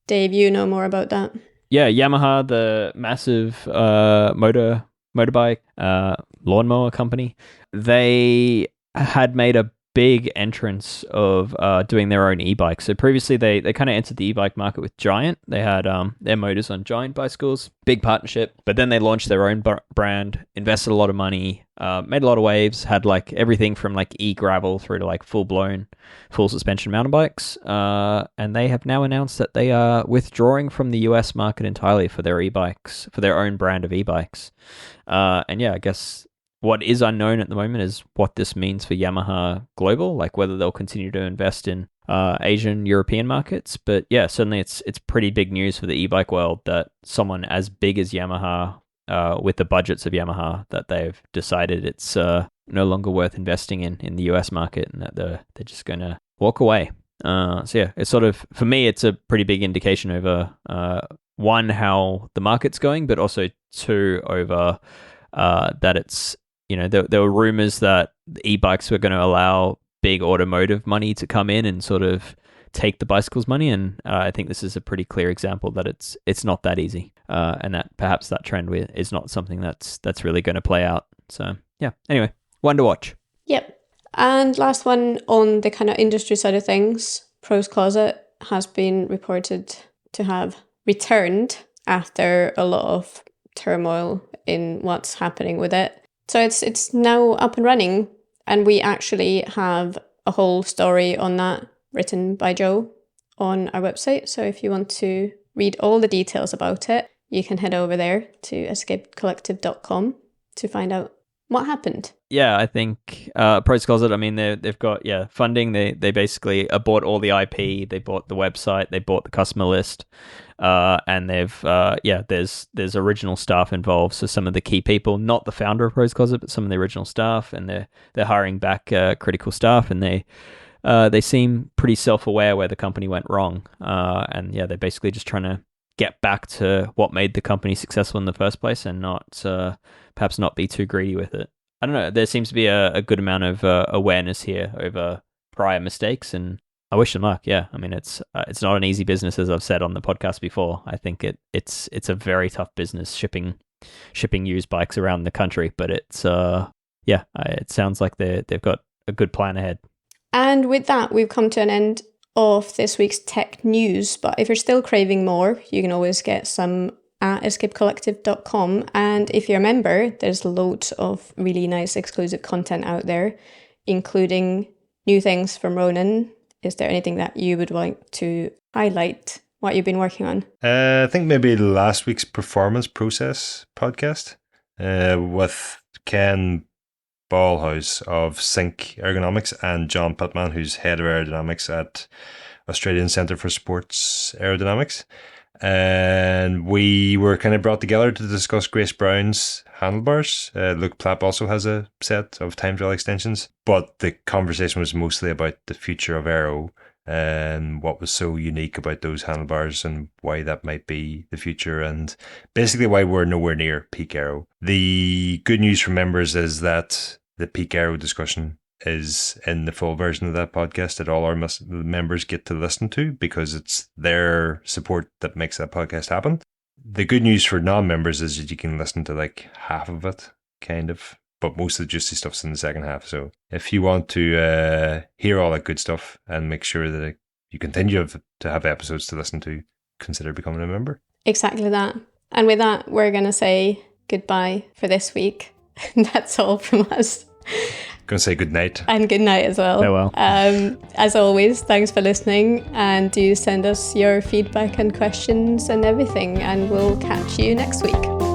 Dave, you know more about that? Yeah, Yamaha, the massive motorbike lawnmower company, they had made a big entrance of doing their own e-bikes. So previously they kind of entered the e-bike market with Giant. They had their motors on Giant bicycles, big partnership. But then they launched their own brand, invested a lot of money, made a lot of waves, had like everything from like e-gravel through to like full suspension mountain bikes. And they have now announced that they are withdrawing from the US market entirely for their e-bikes, for their own brand of e-bikes. I guess what is unknown at the moment is what this means for Yamaha global, like whether they'll continue to invest in Asian, European markets. But yeah, certainly it's pretty big news for the e-bike world that someone as big as Yamaha, with the budgets of Yamaha, that they've decided it's no longer worth investing in the US market, and that they're just going to walk away. It's sort of, for me, it's a pretty big indication over one, how the market's going, but also two, over that it's, there were rumors that e-bikes were going to allow big automotive money to come in and sort of take the bicycle's money, and I think this is a pretty clear example that it's not that easy, and that perhaps that trend is not something that's really going to play out. So yeah, anyway, one to watch. Yep. And last one on the kind of industry side of things, Pro's Closet has been reported to have returned after a lot of turmoil in what's happening with it. So it's now up and running, and we actually have a whole story on that written by Joe on our website. So if you want to read all the details about it, you can head over there to escapecollective.com to find out what happened. Yeah, I think Pro's Closet, I mean, they've got funding. They basically bought all the IP, they bought the website, they bought the customer list, and they've there's original staff involved. So some of the key people, not the founder of Pro's Closet, but some of the original staff, and they're hiring back critical staff, and they they seem pretty self-aware where the company went wrong. And yeah, they're basically just trying to get back to what made the company successful in the first place and not perhaps not be too greedy with it. I don't know. There seems to be a good amount of awareness here over prior mistakes, and I wish them luck. Yeah, I mean, it's not an easy business, as I've said on the podcast before. I think it's a very tough business shipping used bikes around the country, but it's it sounds like they've got a good plan ahead. And with that, we've come to an end of this week's tech news. But if you're still craving more, you can always get some at escapecollective.com. And if you're a member, there's loads of really nice exclusive content out there, including new things from Ronan. Is there anything that you would like to highlight what you've been working on? I think maybe last week's Performance Process podcast with Ken Ballhouse of Sync Ergonomics and John Pittman, who's head of aerodynamics at Australian Centre for Sports Aerodynamics. And we were kind of brought together to discuss Grace Brown's handlebars. Luke Plapp also has a set of time trial extensions, but the conversation was mostly about the future of aero and what was so unique about those handlebars and why that might be the future, and basically why we're nowhere near peak aero. The good news for members is that the peak aero discussion is in the full version of that podcast that all our members get to listen to, because it's their support that makes that podcast happen. The good news for non-members is that you can listen to like half of it, kind of, but most of the juicy stuff's in the second half. So if you want to hear all that good stuff and make sure that you continue to have episodes to listen to, consider becoming a member. Exactly that. And with that, we're going to say goodbye for this week. That's all from us. Going to say good night. And good night as well. Farewell. As always, thanks for listening, and do send us your feedback and questions and everything, and we'll catch you next week.